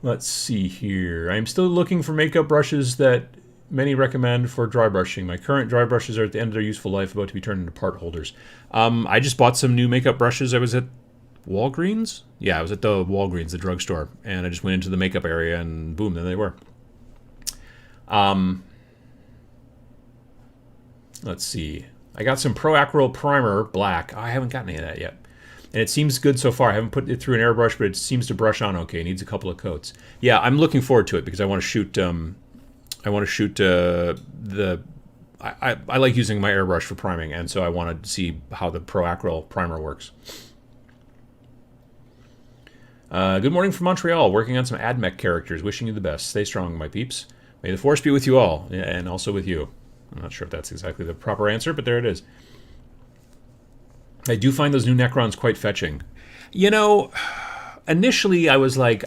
Let's see here. I'm still looking for makeup brushes that many recommend for dry brushing. My current dry brushes are at the end of their useful life, about to be turned into part holders. I just bought some new makeup brushes. I was at Walgreens? Yeah, I was at the Walgreens, the drugstore, and I just went into the makeup area, and boom, there they were. Let's see. I got some Pro Acryl Primer Black. I haven't gotten any of that yet. And it seems good so far. I haven't put it through an airbrush, but it seems to brush on okay. It needs a couple of coats. Yeah, I'm looking forward to it because I want to shoot. I like using my airbrush for priming, and so I want to see how the Pro Acryl Primer works. Good morning from Montreal. Working on some AdMech characters. Wishing you the best. Stay strong, my peeps. May the force be with you all, and also with you. I'm not sure if that's exactly the proper answer, but there it is. I do find those new Necrons quite fetching. Initially I was like,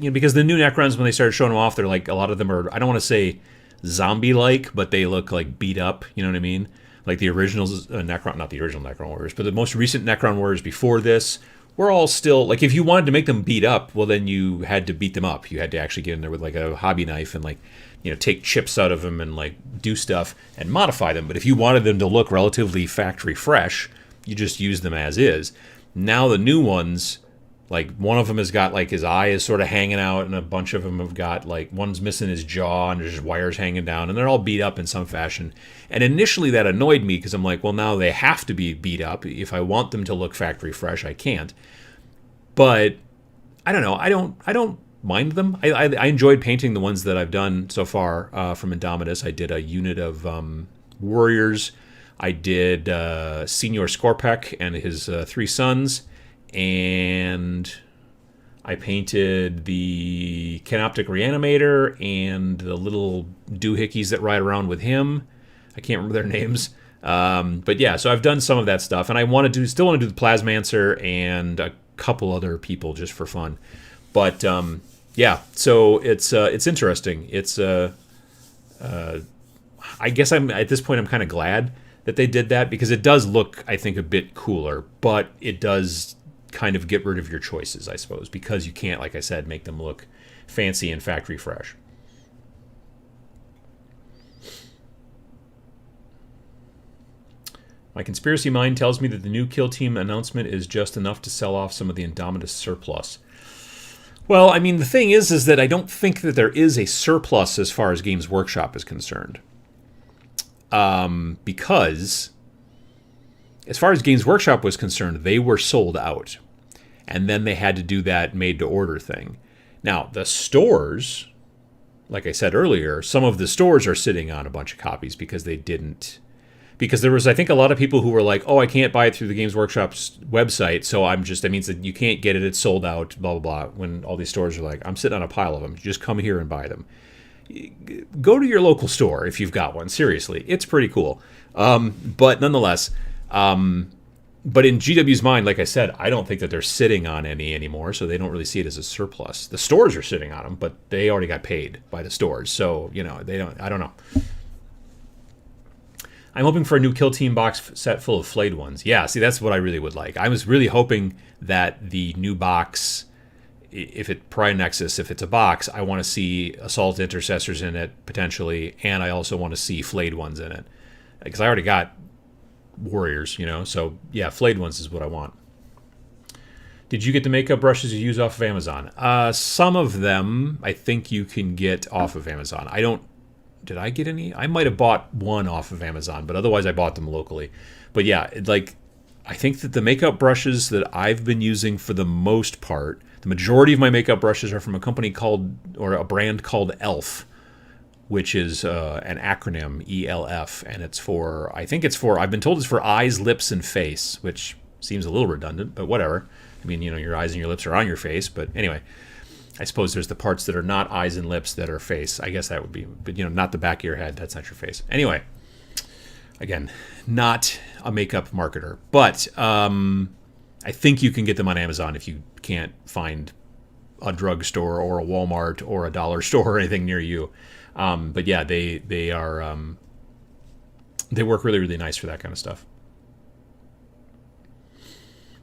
because the new Necrons, when they started showing them off, they're like, a lot of them are, I don't want to say zombie-like, but they look like beat up, you know what I mean? Like the original Necron, not the original Necron Warriors, but the most recent Necron Warriors before this were all still, like, if you wanted to make them beat up, well, then you had to beat them up. You had to actually get in there with like a hobby knife and like, take chips out of them and like do stuff and modify them. But if you wanted them to look relatively factory fresh, you just use them as is. Now the new ones, like one of them has got like his eye is sort of hanging out, and a bunch of them have got like one's missing his jaw and there's just wires hanging down, and they're all beat up in some fashion. And initially that annoyed me because I'm like, well, now they have to be beat up. If I want them to look factory fresh, I can't. But I don't know. I don't mind them. I enjoyed painting the ones that I've done so far from Indominus. I did a unit of warriors. I did Senior Skorpek and his 3 sons, and I painted the Canoptic Reanimator and the little doohickeys that ride around with him. I can't remember their names. But yeah, so I've done some of that stuff, and I still want to do the Plasmancer and a couple other people just for fun. But yeah, so it's interesting. It's I guess at this point I'm kind of glad that they did that, because it does look, I think, a bit cooler, but it does kind of get rid of your choices, I suppose, because you can't, like I said, make them look fancy and factory fresh. My conspiracy mind tells me that the new Kill Team announcement is just enough to sell off some of the Indomitus surplus. Well, I mean, the thing is that I don't think that there is a surplus as far as Games Workshop is concerned. Because as far as Games Workshop was concerned, they were sold out. And then they had to do that made-to-order thing. Now, the stores, like I said earlier, some of the stores are sitting on a bunch of copies because they didn't... Because there was, I think, a lot of people who were like, oh, I can't buy it through the Games Workshop's website, so that means that you can't get it, it's sold out, blah, blah, blah. When all these stores are like, I'm sitting on a pile of them, just come here and buy them. Go to your local store if you've got one, seriously. It's pretty cool. But nonetheless, but in GW's mind, like I said, I don't think that they're sitting on any anymore, so they don't really see it as a surplus. The stores are sitting on them, but they already got paid by the stores, so, I don't know. I'm hoping for a new Kill Team box set full of flayed ones. Yeah, see, that's what I really would like. I was really hoping that the new box, if it's a box, I want to see Assault Intercessors in it, potentially, and I also want to see flayed ones in it. Because I already got Warriors, so yeah, flayed ones is what I want. Did you get the makeup brushes you use off of Amazon? Some of them I think you can get off of Amazon. Did I get any? I might have bought one off of Amazon, but otherwise I bought them locally. But yeah, I think that the makeup brushes that I've been using for the most part, the majority of my makeup brushes are from a a brand called ELF, which is an acronym, ELF, and I've been told it's for eyes, lips, and face, which seems a little redundant, but whatever. I mean, your eyes and your lips are on your face, but anyway. I suppose there's the parts that are not eyes and lips that are face. I guess that would be, but not the back of your head. That's not your face. Anyway, again, not a makeup marketer, but I think you can get them on Amazon if you can't find a drugstore or a Walmart or a dollar store or anything near you. But yeah, they work really, really nice for that kind of stuff.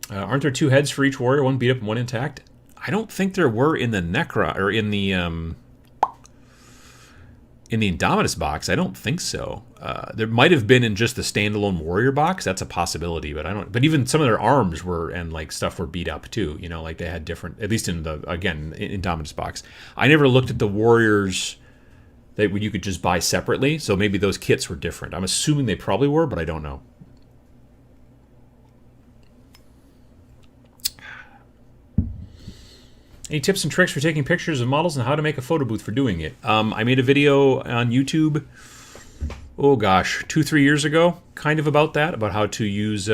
Aren't there two heads for each warrior, one beat up and one intact? I don't think there were in the Necron or in the Indomitus box. I don't think so. There might have been in just the standalone warrior box. That's a possibility, but I don't. But even some of their arms and stuff were beat up too. They had different. At least in the Indomitus box. I never looked at the warriors that you could just buy separately. So maybe those kits were different. I'm assuming they probably were, but I don't know. Any tips and tricks for taking pictures of models and how to make a photo booth for doing it? I made a video on YouTube, 2-3 years ago, kind of about how to use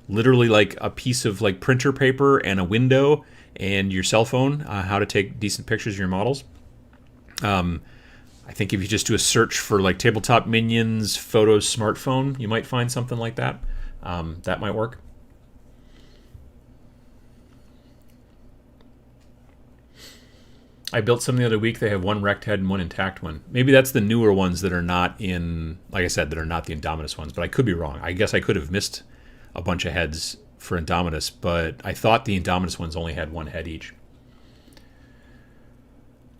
literally like a piece of like printer paper and a window and your cell phone, how to take decent pictures of your models. I think if you just do a search for like Tabletop Minions Photos Smartphone, you might find something like that. That might work. I built some the other week. They have one wrecked head and one intact one. Maybe that's the newer ones that are not in, like I said, that are not the Indomitus ones, but I could be wrong. I guess I could have missed a bunch of heads for Indomitus, but I thought the Indomitus ones only had one head each.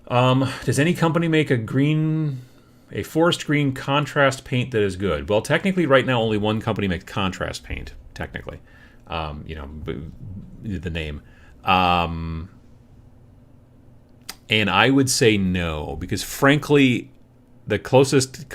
Does any company make a forest green contrast paint that is good? Well, technically right now only one company makes contrast paint, technically. The name. And I would say no, because frankly, the closest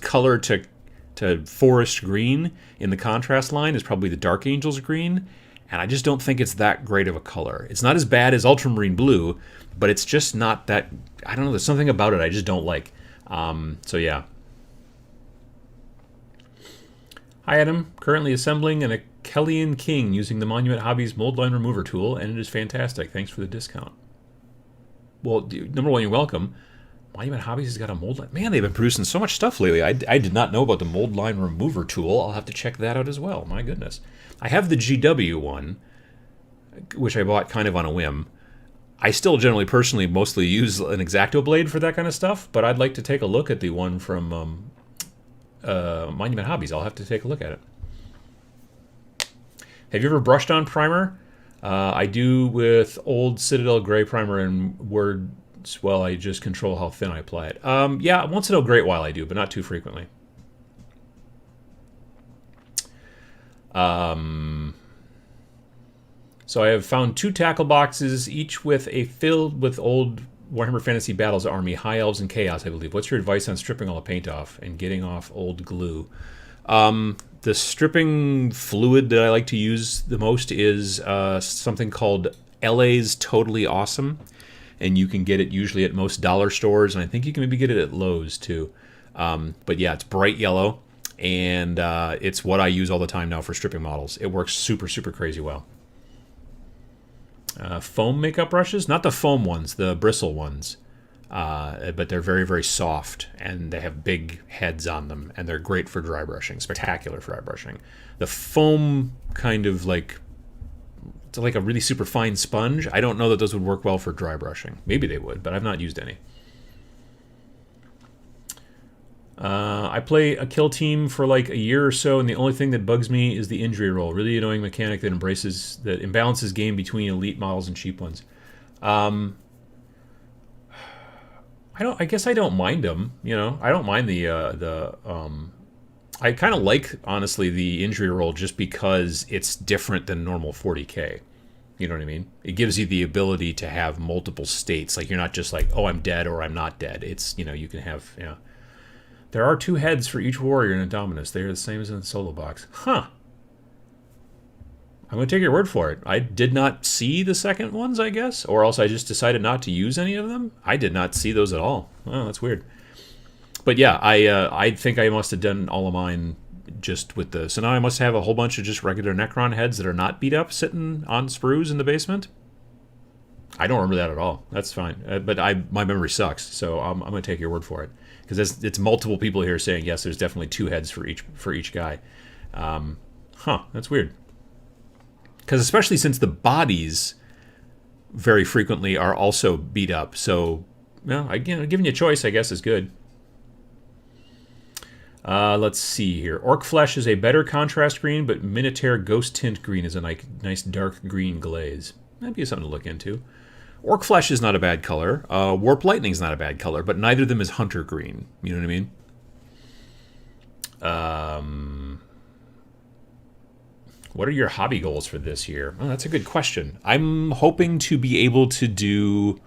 color to forest green in the contrast line is probably the Dark Angels green, and I just don't think it's that great of a color. It's not as bad as Ultramarine blue, but it's just not that. I don't know. There's something about it I just don't like. So yeah. Hi, Adam. Currently assembling an Achillean King using the Monument Hobbies mold line remover tool, and it is fantastic. Thanks for the discount. Well, number one, you're welcome. Monument Hobbies has got a mold line. Man, they've been producing so much stuff lately. I did not know about the mold line remover tool. I'll have to check that out as well. My goodness. I have the GW one, which I bought kind of on a whim. I still generally, personally, mostly use an X-Acto blade for that kind of stuff, but I'd like to take a look at the one from Monument Hobbies. I'll have to take a look at it. Have you ever brushed on primer? I do with old Citadel Gray primer and Words. Well, I just control how thin I apply it. Yeah, once in a great while I do, but not too frequently. So I have found 2 tackle boxes, each with filled with old Warhammer Fantasy Battles Army, High Elves, and Chaos, I believe. What's your advice on stripping all the paint off and getting off old glue? The stripping fluid that I like to use the most is something called LA's Totally Awesome. And you can get it usually at most dollar stores, and I think you can maybe get it at Lowe's too. But yeah, it's bright yellow, and it's what I use all the time now for stripping models. It works super, super crazy well. Foam makeup brushes, not the foam ones, the bristle ones, but they're very, very soft, and they have big heads on them, and they're great for dry brushing, spectacular for dry brushing. The foam kind of like a really super fine sponge. I don't know that those would work well for dry brushing. Maybe they would, but I've not used any. I play a kill team for like a year or so, and the only thing that bugs me is the injury roll. Really annoying mechanic that imbalances game between elite models and cheap ones. I guess I don't mind them. You know, I don't mind I kind of like, honestly, the injury roll just because it's different than normal 40k. You know what I mean? It gives you the ability to have multiple states. Like, you're not just like, oh, I'm dead or I'm not dead. It's, you know, you can have, you know. There are 2 heads for each warrior in Indominus. They are the same as in the solo box. Huh. I'm going to take your word for it. I did not see the second ones, I guess. Or else I just decided not to use any of them. I did not see those at all. Oh, that's weird. But yeah, I think I must have done all of mine just with the... So now I must have a whole bunch of just regular Necron heads that are not beat up sitting on sprues in the basement. I don't remember that at all. That's fine. But my memory sucks, so I'm going to take your word for it. Because it's multiple people here saying, yes, there's definitely 2 heads for each guy. That's weird. Because especially since the bodies very frequently are also beat up. So, well, again, giving you a choice, I guess, is good. Let's see here. Orc Flesh is a better contrast green, but Minotaur Ghost Tint Green is a nice dark green glaze. That'd be something to look into. Orc Flesh is not a bad color. Warp Lightning is not a bad color, but neither of them is Hunter Green. You know what I mean? What are your hobby goals for this year? Oh, that's a good question. I'm hoping to be able to do...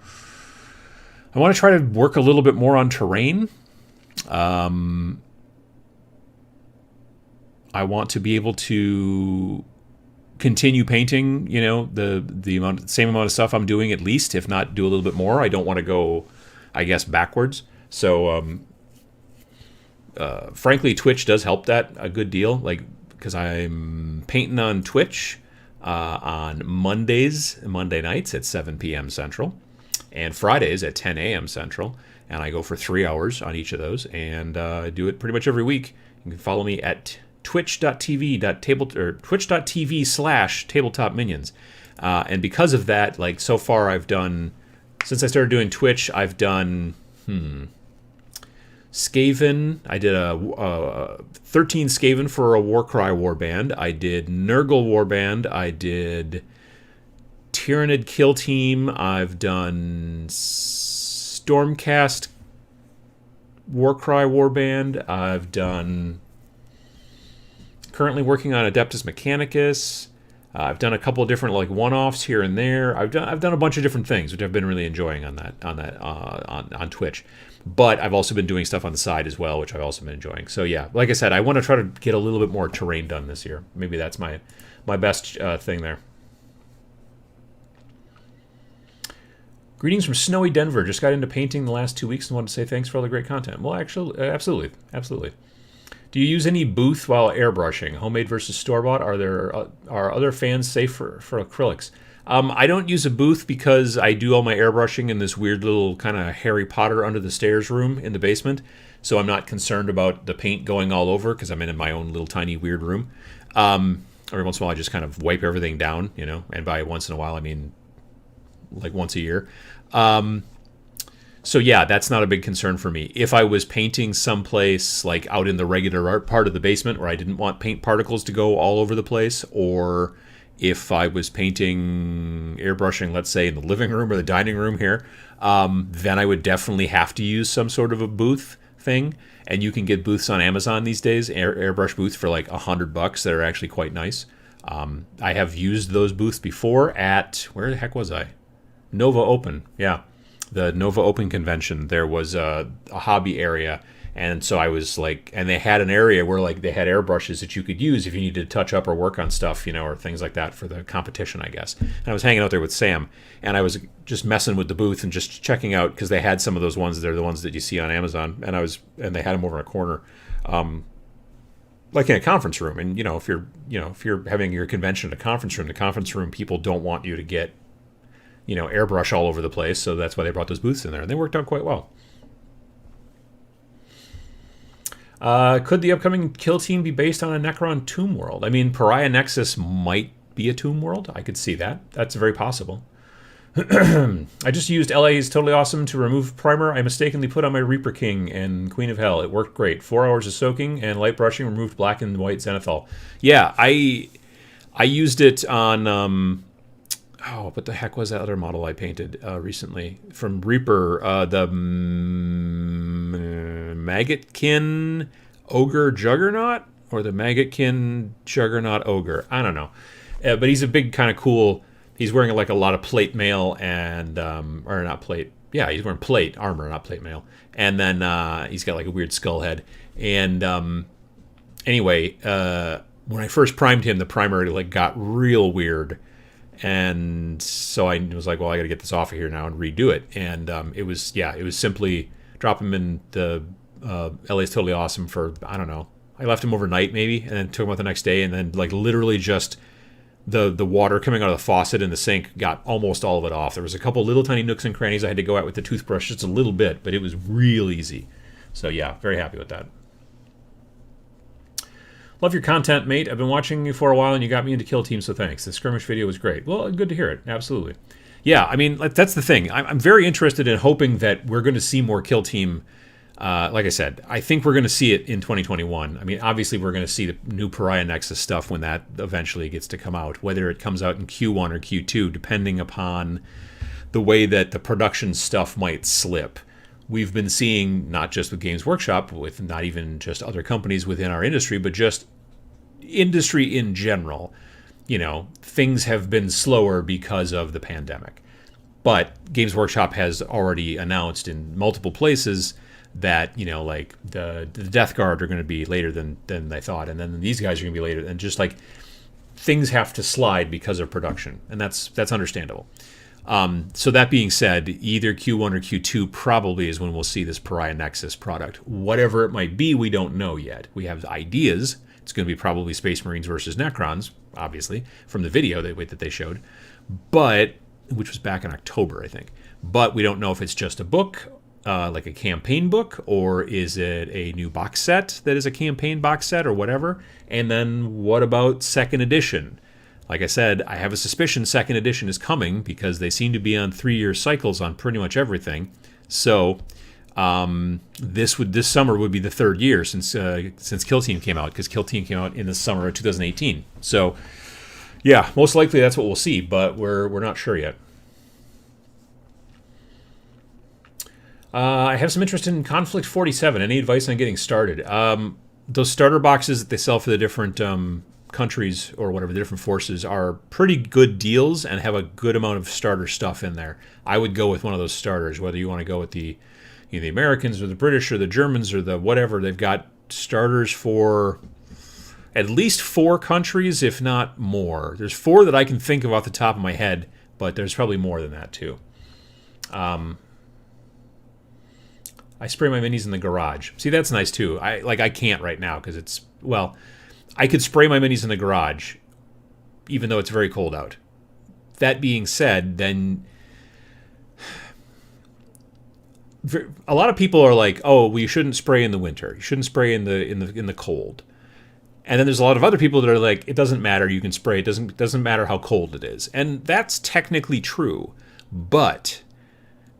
I want to try to work a little bit more on terrain. I want to be able to continue painting, you know, the same amount of stuff I'm doing, at least, if not do a little bit more. I don't want to go, I guess, backwards. So, frankly, Twitch does help that a good deal, like, because I'm painting on Twitch on Monday nights at 7 p.m. Central, and Fridays at 10 a.m. Central, and I go for 3 hours on each of those, and I do it pretty much every week. You can follow me at twitch.tv/tabletop minions, and because of that, like, so far I've done, since I started doing Twitch, I've done Skaven. I did a 13 Skaven for a Warcry warband. I did Nurgle warband. I did Tyrannid Kill Team. I've done Stormcast Warcry warband. I've done... Currently working on Adeptus Mechanicus. I've done a couple of different like one-offs here and there. I've done a bunch of different things, which I've been really enjoying on Twitch. But I've also been doing stuff on the side as well, which I've also been enjoying. So yeah, like I said, I want to try to get a little bit more terrain done this year. Maybe that's my best thing there. Greetings from snowy Denver. Just got into painting the last 2 weeks and wanted to say thanks for all the great content. Well, actually, absolutely. Do you use any booth while airbrushing? Homemade versus store-bought? Are other fans safe for acrylics? I don't use a booth because I do all my airbrushing in this weird little kind of Harry Potter under the stairs room in the basement. So I'm not concerned about the paint going all over because I'm in my own little tiny weird room. Every once in a while I just kind of wipe everything down, and by once in a while I mean like once a year. So yeah, that's not a big concern for me. If I was painting someplace like out in the regular art part of the basement where I didn't want paint particles to go all over the place, or if I was painting, airbrushing, let's say in the living room or the dining room here, then I would definitely have to use some sort of a booth thing. And you can get booths on Amazon these days, airbrush booths for like $100 that are actually quite nice. I have used those booths before at, where the heck was I? Nova Open, yeah. The Nova Open convention, there was a hobby area, and so I was like, and they had an area where like they had airbrushes that you could use if you needed to touch up or work on stuff, or things like that for the competition, I guess. And I was hanging out there with Sam, and I was just messing with the booth and just checking out because they had some of those ones. They're the ones that you see on Amazon, and they had them over in a corner, like in a conference room. And if you're having your convention at a conference room, the conference room people don't want you to get airbrush all over the place, so that's why they brought those booths in there, and they worked out quite well. Could the upcoming Kill Team be based on a Necron Tomb World? I mean, Pariah Nexus might be a Tomb World. I could see that. That's very possible. I just used LA's Totally Awesome to remove primer I mistakenly put on my Reaper King and Queen of Hell. It worked great. 4 hours of soaking and light brushing removed black and white zenithal. Yeah, I used it on... what the heck was that other model I painted recently from Reaper? The Maggotkin Ogre Juggernaut, or the Maggotkin Juggernaut Ogre. I don't know, but he's a big kind of cool. He's wearing like a lot of plate mail and or not plate. Yeah, he's wearing plate armor, not plate mail. And then he's got like a weird skull head. And anyway, when I first primed him, the primer like got real weird. And so I was like, well, I got to get this off of here now and redo it. And it was simply drop him in the LA's Totally Awesome for, I don't know. I left him overnight maybe, and then took him out the next day, and then like literally just the water coming out of the faucet in the sink got almost all of it off. There was a couple little tiny nooks and crannies I had to go at with the toothbrush just a little bit, but it was real easy. So yeah, very happy with that. Love your content, mate. I've been watching you for a while, and you got me into Kill Team, so thanks. The skirmish video was great. Well, good to hear it. Absolutely. Yeah, I mean, that's the thing. I'm very interested in hoping that we're going to see more Kill Team. Like I said, I think we're going to see it in 2021. I mean, obviously, we're going to see the new Pariah Nexus stuff when that eventually gets to come out, whether it comes out in Q1 or Q2, depending upon the way that the production stuff might slip. We've been seeing, not just with Games Workshop, with not even just other companies within our industry, but just industry in general, things have been slower because of the pandemic. But Games Workshop has already announced in multiple places that, like the Death Guard are going to be later than they thought, and then these guys are going to be later, and just like things have to slide because of production, and that's understandable. So that being said, either Q1 or Q2 probably is when we'll see this Pariah Nexus product. Whatever it might be, we don't know yet. We have ideas. It's going to be probably Space Marines versus Necrons, obviously, from the video that they showed, which was back in October, I think. But we don't know if it's just a book, like a campaign book, or is it a new box set that is a campaign box set or whatever. And then what about second edition? Like I said, I have a suspicion second edition is coming because they seem to be on 3-year cycles on pretty much everything. So this summer would be the 3rd year since Kill Team came out, because Kill Team came out in the summer of 2018. So yeah, most likely that's what we'll see, but we're not sure yet. I have some interest in Conflict 47. Any advice on getting started? Those starter boxes that they sell for the different countries or whatever, the different forces, are pretty good deals and have a good amount of starter stuff in there. I would go with one of those starters, whether you want to go with the Americans or the British or the Germans or the whatever. They've got starters for at least 4 countries, if not more. There's 4 that I can think of off the top of my head, but there's probably more than that too. I spray my minis in the garage. See, that's nice too. I can't right now because it's, well, I could spray my minis in the garage even though it's very cold out. That being said, then a lot of people are like, "Oh, well, you shouldn't spray in the winter. You shouldn't spray in the cold." And then there's a lot of other people that are like, "It doesn't matter. You can spray. It doesn't matter how cold it is." And that's technically true, but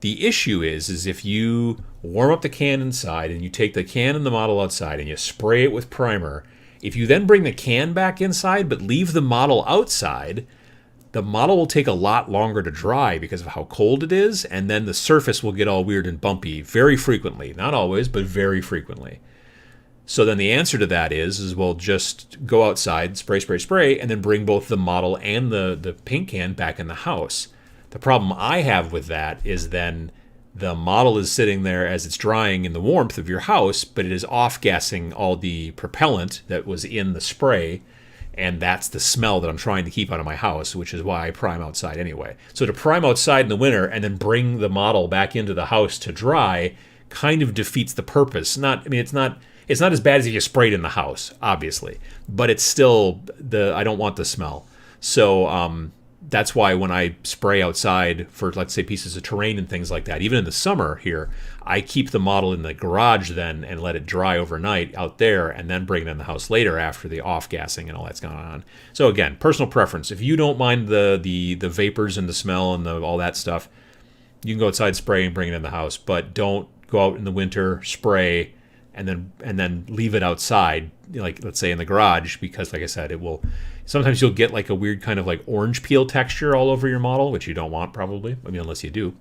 the issue is if you warm up the can inside and you take the can and the model outside and you spray it with primer, if you then bring the can back inside but leave the model outside, the model will take a lot longer to dry because of how cold it is, and then the surface will get all weird and bumpy very frequently. Not always, but very frequently. So then the answer to that is well, just go outside, spray, and then bring both the model and the paint can back in the house. The problem I have with that is then the model is sitting there as it's drying in the warmth of your house, but it is off-gassing all the propellant that was in the spray, and that's the smell that I'm trying to keep out of my house, which is why I prime outside anyway. So to prime outside in the winter and then bring the model back into the house to dry kind of defeats the purpose. It's not as bad as if you sprayed in the house, obviously, but it's still I don't want the smell. So that's why when I spray outside for, let's say, pieces of terrain and things like that, even in the summer here, I keep the model in the garage then and let it dry overnight out there and then bring it in the house later after the off-gassing and all that's gone on. So again, personal preference. If you don't mind the vapors and the smell and all that stuff, you can go outside, spray, and bring it in the house. But don't go out in the winter, spray, and then leave it outside, like let's say in the garage, because like I said, it will. Sometimes you'll get like a weird kind of like orange peel texture all over your model, which you don't want probably. I mean, unless you do.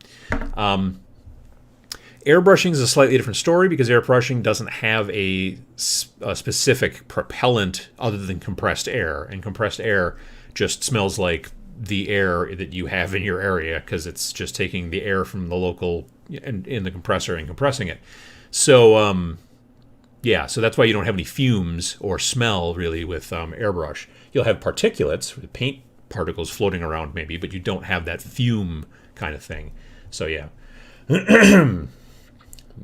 Airbrushing is a slightly different story because airbrushing doesn't have a specific propellant other than compressed air, and compressed air just smells like the air that you have in your area because it's just taking the air from the local in the compressor and compressing it. So yeah, so that's why you don't have any fumes or smell really with airbrush. You'll have particulates, paint particles floating around maybe, but you don't have that fume kind of thing. So yeah.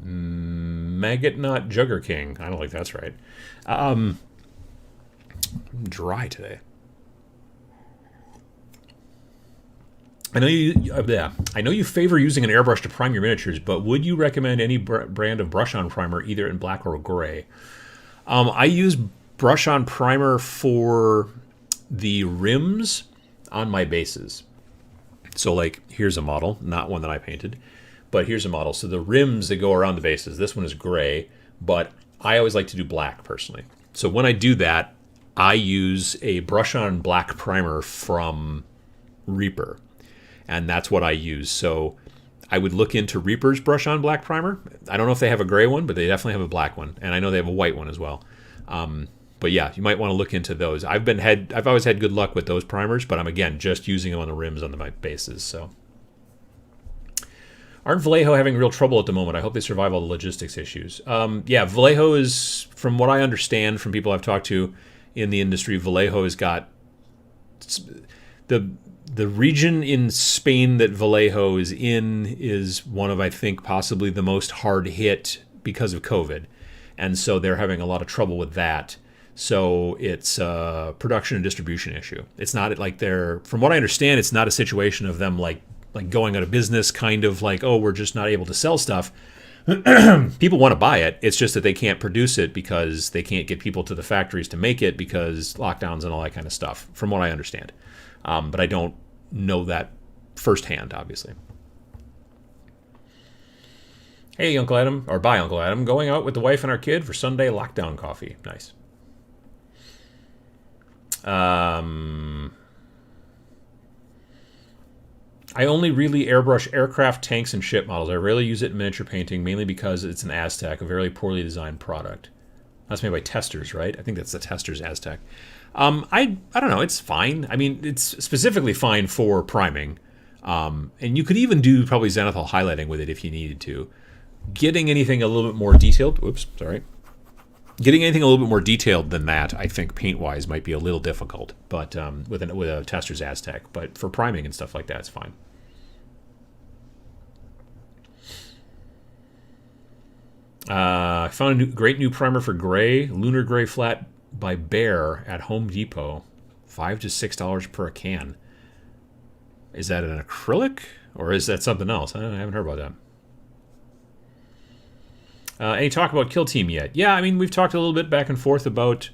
Maggot Knot Jugger King. I don't think that's right. I'm dry today. I know you favor using an airbrush to prime your miniatures, but would you recommend any brand of brush-on primer, either in black or gray? I use brush-on primer for the rims on my bases. So, like, here's a model, not one that I painted, but here's a model. So the rims that go around the bases, this one is gray, but I always like to do black personally. So when I do that, I use a brush-on black primer from Reaper. And that's what I use. So I would look into Reaper's brush-on black primer. I don't know if they have a gray one, but they definitely have a black one. And I know they have a white one as well. But yeah, you might want to look into those. I've always had good luck with those primers, but I'm, again, just using them on the rims on my bases. So aren't Vallejo having real trouble at the moment? I hope they survive all the logistics issues. Yeah, Vallejo is, from what I understand from people I've talked to in the industry, Vallejo has got the region in Spain that Vallejo is in is one of, I think, possibly the most hard hit because of COVID. And so they're having a lot of trouble with that. So it's a production and distribution issue. It's not like from what I understand, it's not a situation of them like going out of business, kind of like, oh, we're just not able to sell stuff. People want to buy it. It's just that they can't produce it because they can't get people to the factories to make it because lockdowns and all that kind of stuff, from what I understand. But I don't know that firsthand, obviously. Hey, Uncle Adam, or bye, Uncle Adam. Going out with the wife and our kid for Sunday lockdown coffee. Nice. I only really airbrush aircraft, tanks, and ship models. I rarely use it in miniature painting, mainly because it's an Aztec, a very poorly designed product. That's made by Testers, right? I think that's the Testers Aztec. I don't know. It's fine. I mean, it's specifically fine for priming. And you could even do probably zenithal highlighting with it if you needed to. Getting anything a little bit more detailed... Getting anything a little bit more detailed than that, I think, paint-wise, might be a little difficult. But with a Testers Aztec. But for priming and stuff like that, it's fine. I found a great new primer for gray, lunar gray flat by Bear at Home Depot. $5 to $6 per can. Is that an acrylic or is that something else? I haven't heard about that. Any talk about Kill Team yet? Yeah, I mean, we've talked a little bit back and forth about,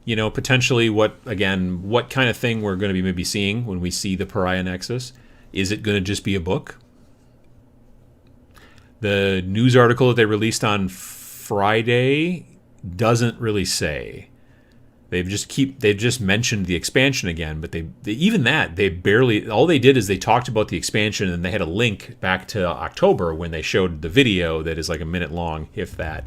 potentially what kind of thing we're going to be maybe seeing when we see the Pariah Nexus. Is it going to just be a book? The news article that they released on Friday doesn't really say. They've just mentioned the expansion again, but they barely, all they did is they talked about the expansion and they had a link back to October when they showed the video that is like a minute long, if that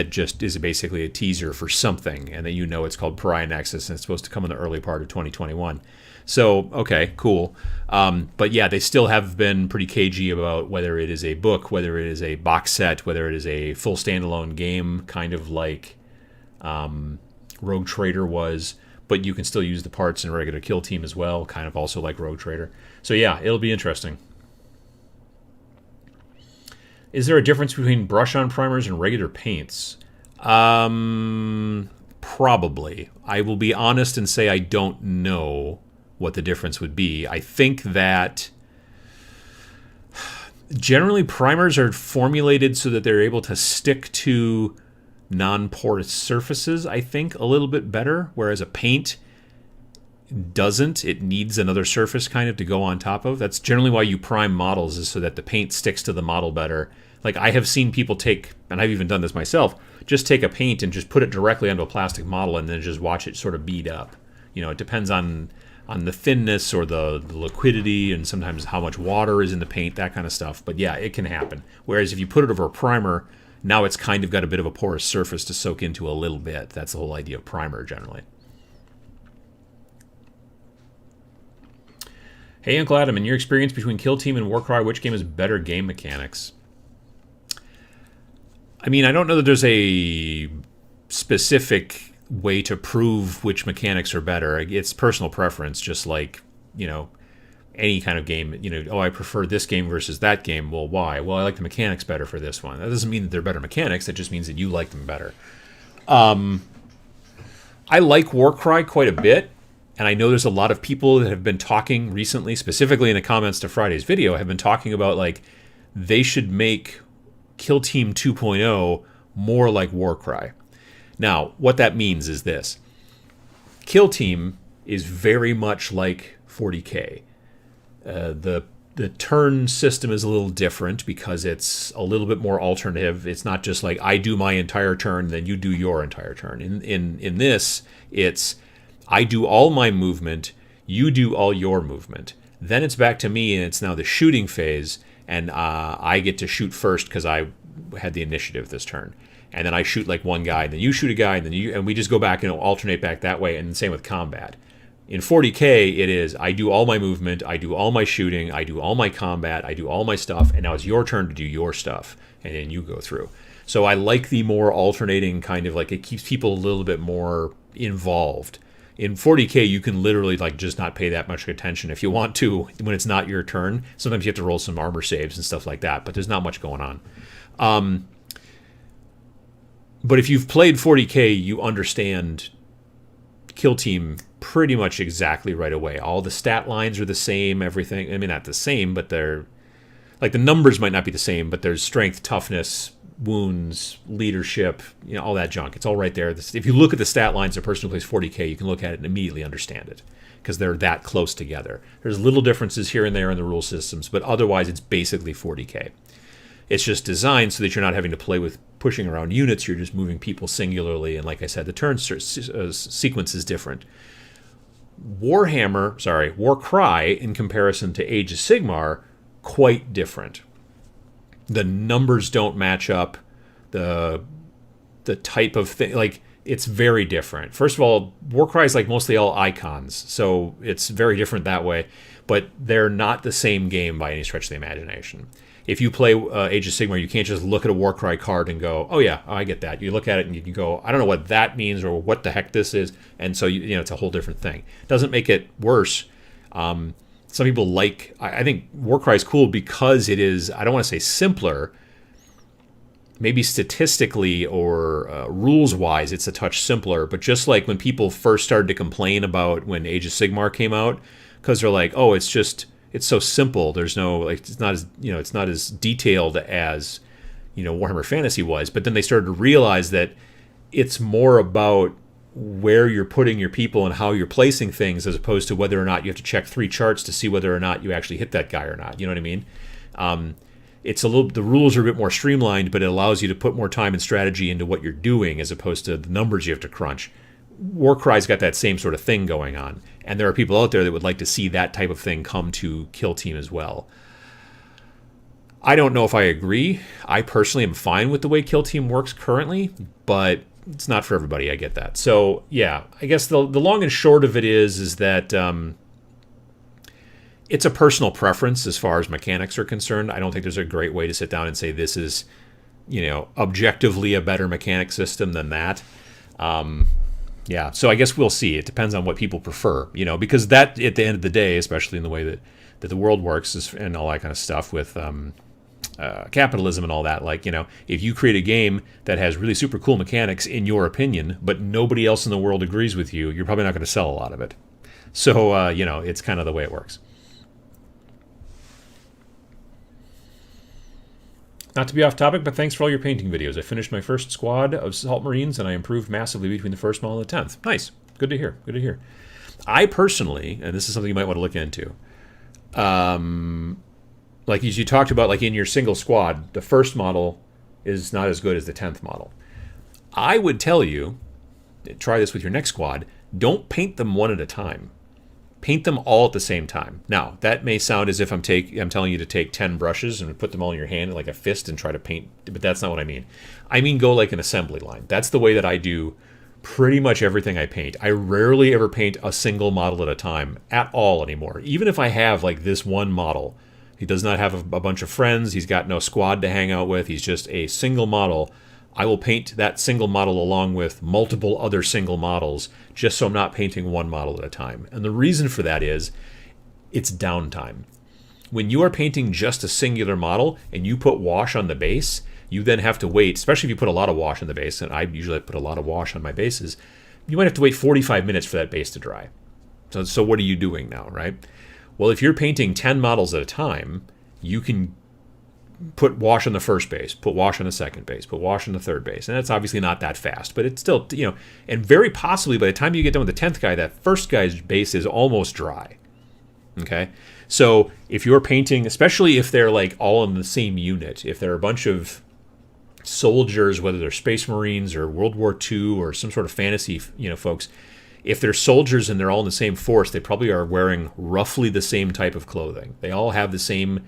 just is basically a teaser for something, and that it's called Pariah Nexus and it's supposed to come in the early part of 2021. So, okay, cool. But yeah, they still have been pretty cagey about whether it is a book, whether it is a box set, whether it is a full standalone game, kind of like Rogue Trader was, but you can still use the parts in a regular Kill Team as well, kind of also like Rogue Trader. So yeah, it'll be interesting. Is there a difference between brush-on primers and regular paints? Probably. I will be honest and say I don't know what the difference would be. I think that generally primers are formulated so that they're able to stick to non-porous surfaces, I think, a little bit better, whereas a paint doesn't. It needs another surface kind of to go on top of. That's generally why you prime models, is so that the paint sticks to the model better. Like, I have seen people take, and I've even done this myself, just take a paint and just put it directly onto a plastic model and then just watch it sort of bead up. It depends on the thinness or the liquidity and sometimes how much water is in the paint, that kind of stuff. But yeah, it can happen. Whereas if you put it over a primer, now it's kind of got a bit of a porous surface to soak into a little bit. That's the whole idea of primer generally. Hey, Uncle Adam, in your experience between Kill Team and Warcry, which game has better game mechanics? I mean, I don't know that there's a specific way to prove which mechanics are better. It's personal preference, just like, any kind of game. I prefer this game versus that game. Well, why? Well, I like the mechanics better for this one. That doesn't mean that they're better mechanics. That just means that you like them better. I like Warcry quite a bit, and I know there's a lot of people that have been talking recently, specifically in the comments to Friday's video, have been talking about, like, they should make Kill Team 2.0 more like Warcry. Now, what that means is this. Kill Team is very much like 40K. The turn system is a little different because it's a little bit more alternative. It's not just like I do my entire turn, then you do your entire turn. In this, it's I do all my movement, you do all your movement. Then it's back to me, and it's now the shooting phase, and I get to shoot first because I had the initiative this turn. And then I shoot like one guy, and then you shoot a guy, and we just go back and alternate back that way, and the same with combat. In 40K, it is I do all my movement, I do all my shooting, I do all my combat, I do all my stuff, and now it's your turn to do your stuff, and then you go through. So I like the more alternating kind of, like, it keeps people a little bit more involved. In 40K, you can literally, like, just not pay that much attention if you want to when it's not your turn. Sometimes you have to roll some armor saves and stuff like that, but there's not much going on. But if you've played 40K, you understand Kill Team pretty much exactly right away. All the stat lines are the same, everything. I mean, not the same, but they're... Like, the numbers might not be the same, but there's strength, toughness, wounds, leadership, all that junk. It's all right there. If you look at the stat lines of a person who plays 40K, you can look at it and immediately understand it because they're that close together. There's little differences here and there in the rule systems, but otherwise it's basically 40K. It's just designed so that you're not having to play with pushing around units. You're just moving people singularly. And like I said, the turn sequence is different. Warcry, in comparison to Age of Sigmar, quite different. The numbers don't match up. The type of thing, like, it's very different. First of all, Warcry is like mostly all icons, so it's very different that way. But they're not the same game by any stretch of the imagination. If you play Age of Sigmar, you can't just look at a Warcry card and go, oh yeah, I get that. You look at it and you can go, I don't know what that means or what the heck this is. And so, it's a whole different thing. Doesn't make it worse. Some people like, I think Warcry is cool because it is, I don't want to say simpler, maybe statistically or rules-wise, it's a touch simpler. But just like when people first started to complain about when Age of Sigmar came out, because they're like, oh, it's so simple. There's no, like, it's not as detailed as, Warhammer Fantasy was. But then they started to realize that it's more about where you're putting your people and how you're placing things, as opposed to whether or not you have to check 3 charts to see whether or not you actually hit that guy or not. You know what I mean? The rules are a bit more streamlined, but it allows you to put more time and strategy into what you're doing, as opposed to the numbers you have to crunch. Warcry's got that same sort of thing going on, and there are people out there that would like to see that type of thing come to Kill Team as well. I don't know if I agree. I personally am fine with the way Kill Team works currently, but it's not for everybody. I get that. So yeah, I guess the long and short of it is that it's a personal preference as far as mechanics are concerned. I don't think there's a great way to sit down and say this is, objectively a better mechanic system than that. Yeah, so I guess we'll see. It depends on what people prefer, because that, at the end of the day, especially in the way that the world works and all that kind of stuff with capitalism and all that, like, if you create a game that has really super cool mechanics in your opinion, but nobody else in the world agrees with you, you're probably not going to sell a lot of it. So, it's kind of the way it works. Not to be off topic, but thanks for all your painting videos. I finished my first squad of Salt Marines, and I improved massively between the first model and the 10th. Nice. Good to hear. Good to hear. I personally, and this is something you might want to look into, like as you talked about, like in your single squad, the first model is not as good as the 10th model. I would tell you, try this with your next squad, don't paint them one at a time. Paint them all at the same time. Now, that may sound as if I'm telling you to take 10 brushes and put them all in your hand like a fist and try to paint, but that's not what I mean. I mean go like an assembly line. That's the way that I do pretty much everything I paint. I rarely ever paint a single model at a time at all anymore. Even if I have like this one model, he does not have a bunch of friends, he's got no squad to hang out with, he's just a single model, I will paint that single model along with multiple other single models, just so I'm not painting one model at a time. And the reason for that is it's downtime. When you are painting just a singular model and you put wash on the base, you then have to wait, especially if you put a lot of wash on the base, and I usually put a lot of wash on my bases, you might have to wait 45 minutes for that base to dry. So what are you doing now, right? Well, if you're painting 10 models at a time, you can put wash on the first base, put wash on the second base, put wash on the third base. And that's obviously not that fast, but it's still, and very possibly by the time you get done with the 10th guy, that first guy's base is almost dry. Okay? So if you're painting, especially if they're like all in the same unit, if they're a bunch of soldiers, whether they're Space Marines or World War II or some sort of fantasy, folks, if they're soldiers and they're all in the same force, they probably are wearing roughly the same type of clothing. They all have the same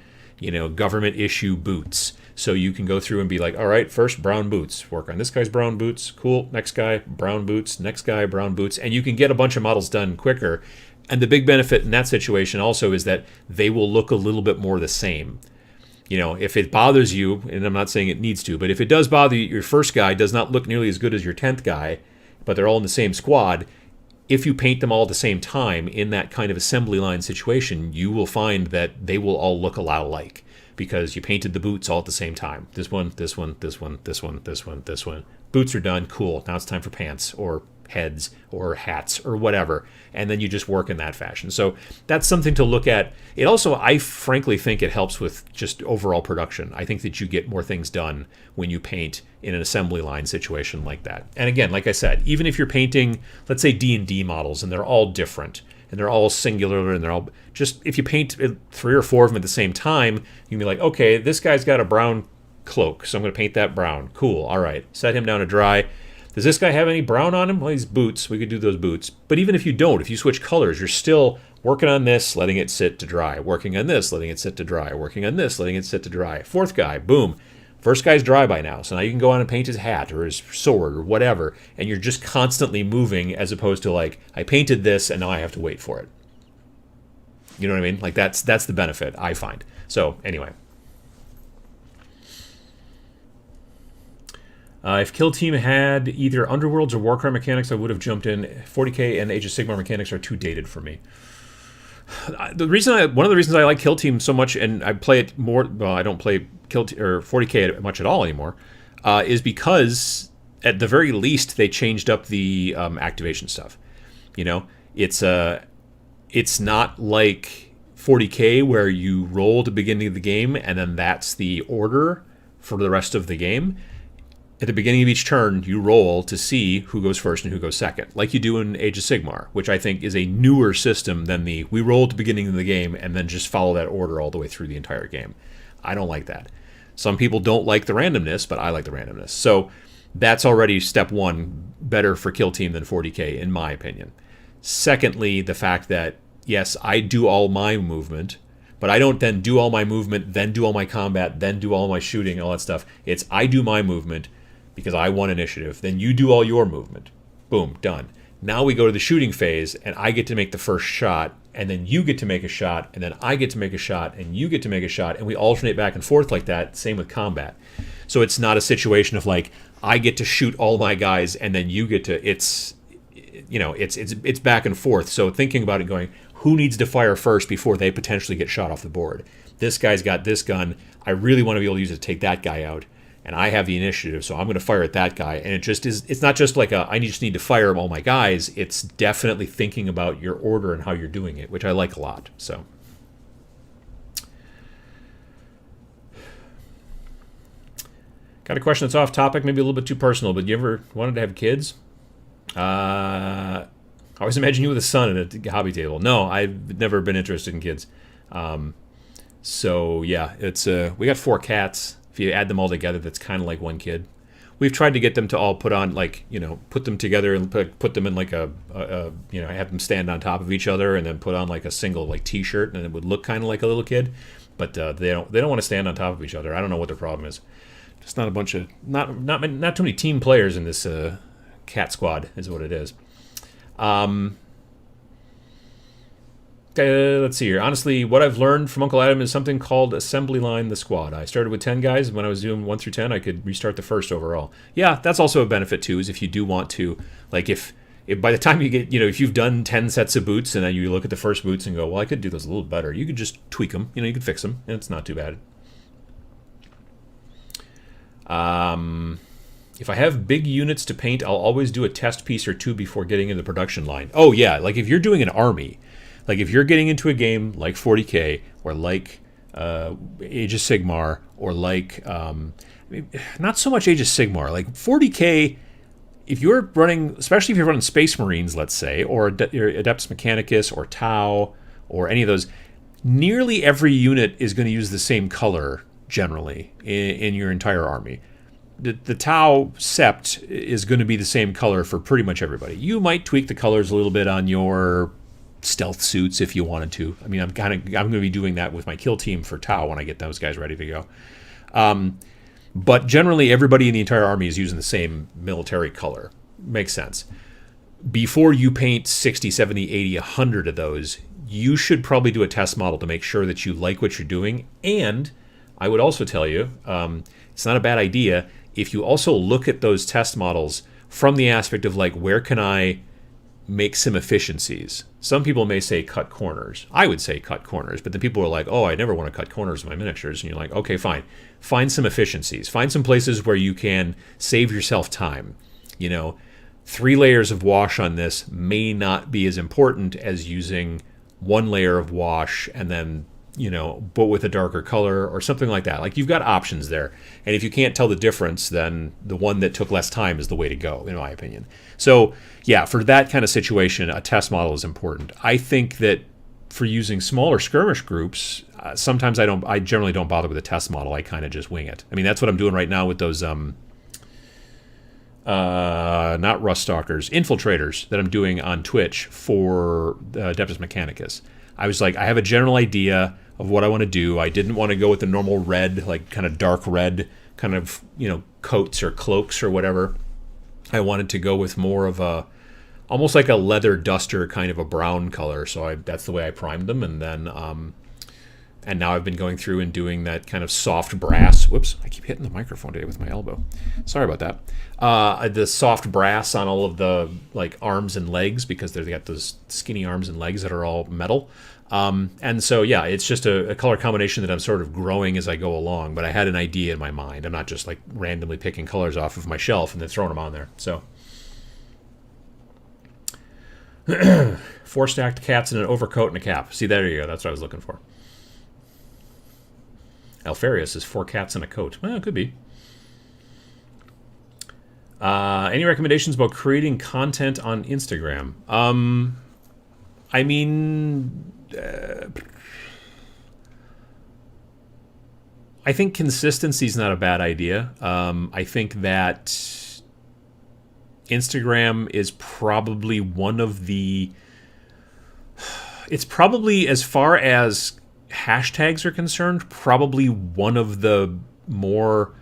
government issue boots. So you can go through and be like, all right, first brown boots. Work on this guy's brown boots. Cool. Next guy, brown boots. Next guy, brown boots. And you can get a bunch of models done quicker. And the big benefit in that situation also is that they will look a little bit more the same. If it bothers you, and I'm not saying it needs to, but if it does bother you, your first guy does not look nearly as good as your 10th guy, but they're all in the same squad, if you paint them all at the same time in that kind of assembly line situation, you will find that they will all look a lot alike because you painted the boots all at the same time. This one, this one, this one, this one, this one, this one. Boots are done. Cool. Now it's time for pants or heads or hats or whatever. And then you just work in that fashion. So that's something to look at. It also, I frankly think it helps with just overall production. I think that you get more things done when you paint in an assembly line situation like that. And again, like I said, even if you're painting, let's say D&D models, and they're all different, and they're all singular, and they're all just, if you paint 3 or 4 of them at the same time, you can be like, okay, this guy's got a brown cloak, so I'm going to paint that brown. Cool, all right. Set him down to dry. Does this guy have any brown on him? Well, he's boots. We could do those boots. But even if you don't, if you switch colors, you're still working on this, letting it sit to dry. Working on this, letting it sit to dry. Working on this, letting it sit to dry. Fourth guy, boom. First guy's dry by now, so now you can go on and paint his hat or his sword or whatever, and you're just constantly moving as opposed to like, I painted this and now I have to wait for it. You know what I mean? Like that's the benefit, I find. So anyway. If Kill Team had either Underworlds or Warcry mechanics, I would have jumped in. 40k and Age of Sigmar mechanics are too dated for me. One of the reasons I like Kill Team so much, and I play it more. Well, I don't play 40k much at all anymore. is because at the very least they changed up the activation stuff. You know, it's not like 40K where you roll at the beginning of the game and then that's the order for the rest of the game. At the beginning of each turn, you roll to see who goes first and who goes second, like you do in Age of Sigmar, which I think is a newer system than the we roll at the beginning of the game and then just follow that order all the way through the entire game. I don't like that. Some people don't like the randomness, but I like the randomness. So that's already step one, better for Kill Team than 40K, in my opinion. Secondly, the fact that, yes, I do all my movement, but I don't then do all my movement, then do all my combat, then do all my shooting, all that stuff. It's I do my movement because I won initiative. Then you do all your movement. Boom, done. Now we go to the shooting phase, and I get to make the first shot, and then you get to make a shot, and then I get to make a shot, and you get to make a shot, and we alternate back and forth like that. Same with combat. So it's not a situation of like, I get to shoot all my guys, and then you get to, it's back and forth. So thinking about it going, who needs to fire first before they potentially get shot off the board? This guy's got this gun. I really want to be able to use it to take that guy out. And I have the initiative, so I'm going to fire at that guy. And it just is, it's not just like I just need to fire all my guys. It's definitely thinking about your order and how you're doing it, which I like a lot. So, got a question that's off topic, maybe a little bit too personal, but you ever wanted to have kids? I always imagine you with a son at a hobby table. No, I've never been interested in kids. So yeah, it's we got 4 cats. If you add them all together, that's kind of like one kid. We've tried to get them to all put on, like, put them together and put them in like a have them stand on top of each other and then put on like a single like T-shirt, and it would look kind of like a little kid. But they don't want to stand on top of each other. I don't know what their problem is. Just not a bunch of not too many team players in this cat squad is what it is. Let's see here. Honestly, what I've learned from Uncle Adam is something called assembly line the squad. I started with 10 guys. When I was doing 1 through 10, I could restart the first overall. Yeah, that's also a benefit too, is if you do want to, like if by the time you get, if you've done 10 sets of boots and then you look at the first boots and go, well, I could do those a little better. You could just tweak them. You could fix them, and it's not too bad. If I have big units to paint, I'll always do a test piece or two before getting into the production line. Oh yeah, like if you're doing an army, like if you're getting into a game like 40K or like Age of Sigmar or like not so much Age of Sigmar, like 40K, if you're running, especially if you're running Space Marines, let's say, or Adeptus Mechanicus or Tau or any of those, nearly every unit is going to use the same color generally in your entire army. The Tau Sept is going to be the same color for pretty much everybody. You might tweak the colors a little bit on your stealth suits if you wanted to. I mean, I'm going to be doing that with my kill team for Tau when I get those guys ready to go. But generally, everybody in the entire army is using the same military color. Makes sense. Before you paint 60, 70, 80, 100 of those, you should probably do a test model to make sure that you like what you're doing. And I would also tell you, it's not a bad idea if you also look at those test models from the aspect of like, where can I make some efficiencies? Some people may say cut corners. I would say cut corners, but then people are like, oh, I never want to cut corners in my miniatures. And you're like, okay, fine. Find some efficiencies. Find some places where you can save yourself time. 3 layers of wash on this may not be as important as using 1 layer of wash and then, but with a darker color or something like that. Like, you've got options there. And if you can't tell the difference, then the one that took less time is the way to go, in my opinion. So, yeah, for that kind of situation, a test model is important. I think that for using smaller skirmish groups, sometimes I generally don't bother with a test model. I kind of just wing it. I mean, that's what I'm doing right now with those, not Rust Stalkers, Infiltrators that I'm doing on Twitch for Adeptus Mechanicus. I was like, I have a general idea of what I want to do. I didn't want to go with the normal red, like kind of dark red kind of, coats or cloaks or whatever. I wanted to go with more of a, almost like a leather duster kind of a brown color. So that's the way I primed them. And then, and now I've been going through and doing that kind of soft brass. Whoops, I keep hitting the microphone today with my elbow. Sorry about that. The soft brass on all of the like arms and legs, because they've got those skinny arms and legs that are all metal. And so, yeah, it's just a color combination that I'm sort of growing as I go along. But I had an idea in my mind. I'm not just like randomly picking colors off of my shelf and then throwing them on there. So, 4 stacked cats in an overcoat and a cap. See, there you go. That's what I was looking for. Alfarius is 4 cats in a coat. Well, it could be. Any recommendations about creating content on Instagram? I mean, I think consistency is not a bad idea. I think that Instagram is probably one of the... It's probably, as far as hashtags are concerned, probably one of the more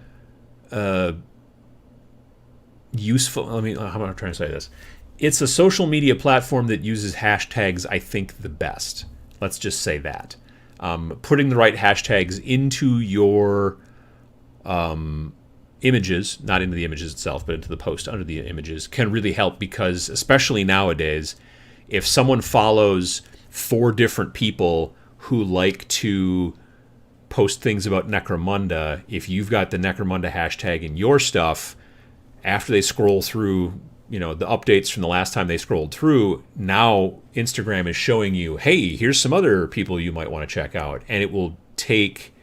useful... I mean, how am I trying to say this? It's a social media platform that uses hashtags, I think, the best. Let's just say that. Putting the right hashtags into your images, not into the images itself, but into the post under the images, can really help, because especially nowadays, if someone follows 4 different people who like to post things about Necromunda, if you've got the Necromunda hashtag in your stuff, after they scroll through, the updates from the last time they scrolled through, now Instagram is showing you, hey, here's some other people you might want to check out. And it will take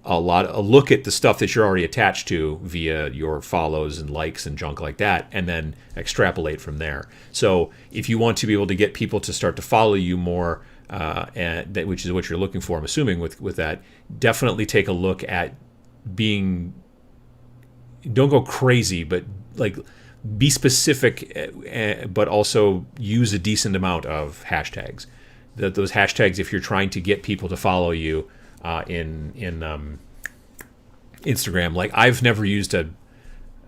a look at the stuff that you're already attached to via your follows and likes and junk like that, and then extrapolate from there. So if you want to be able to get people to start to follow you more, which is what you're looking for, I'm assuming, with that, definitely take a look at being... Don't go crazy, but like be specific, but also use a decent amount of hashtags. Those hashtags, if you're trying to get people to follow you in Instagram, like I've never used a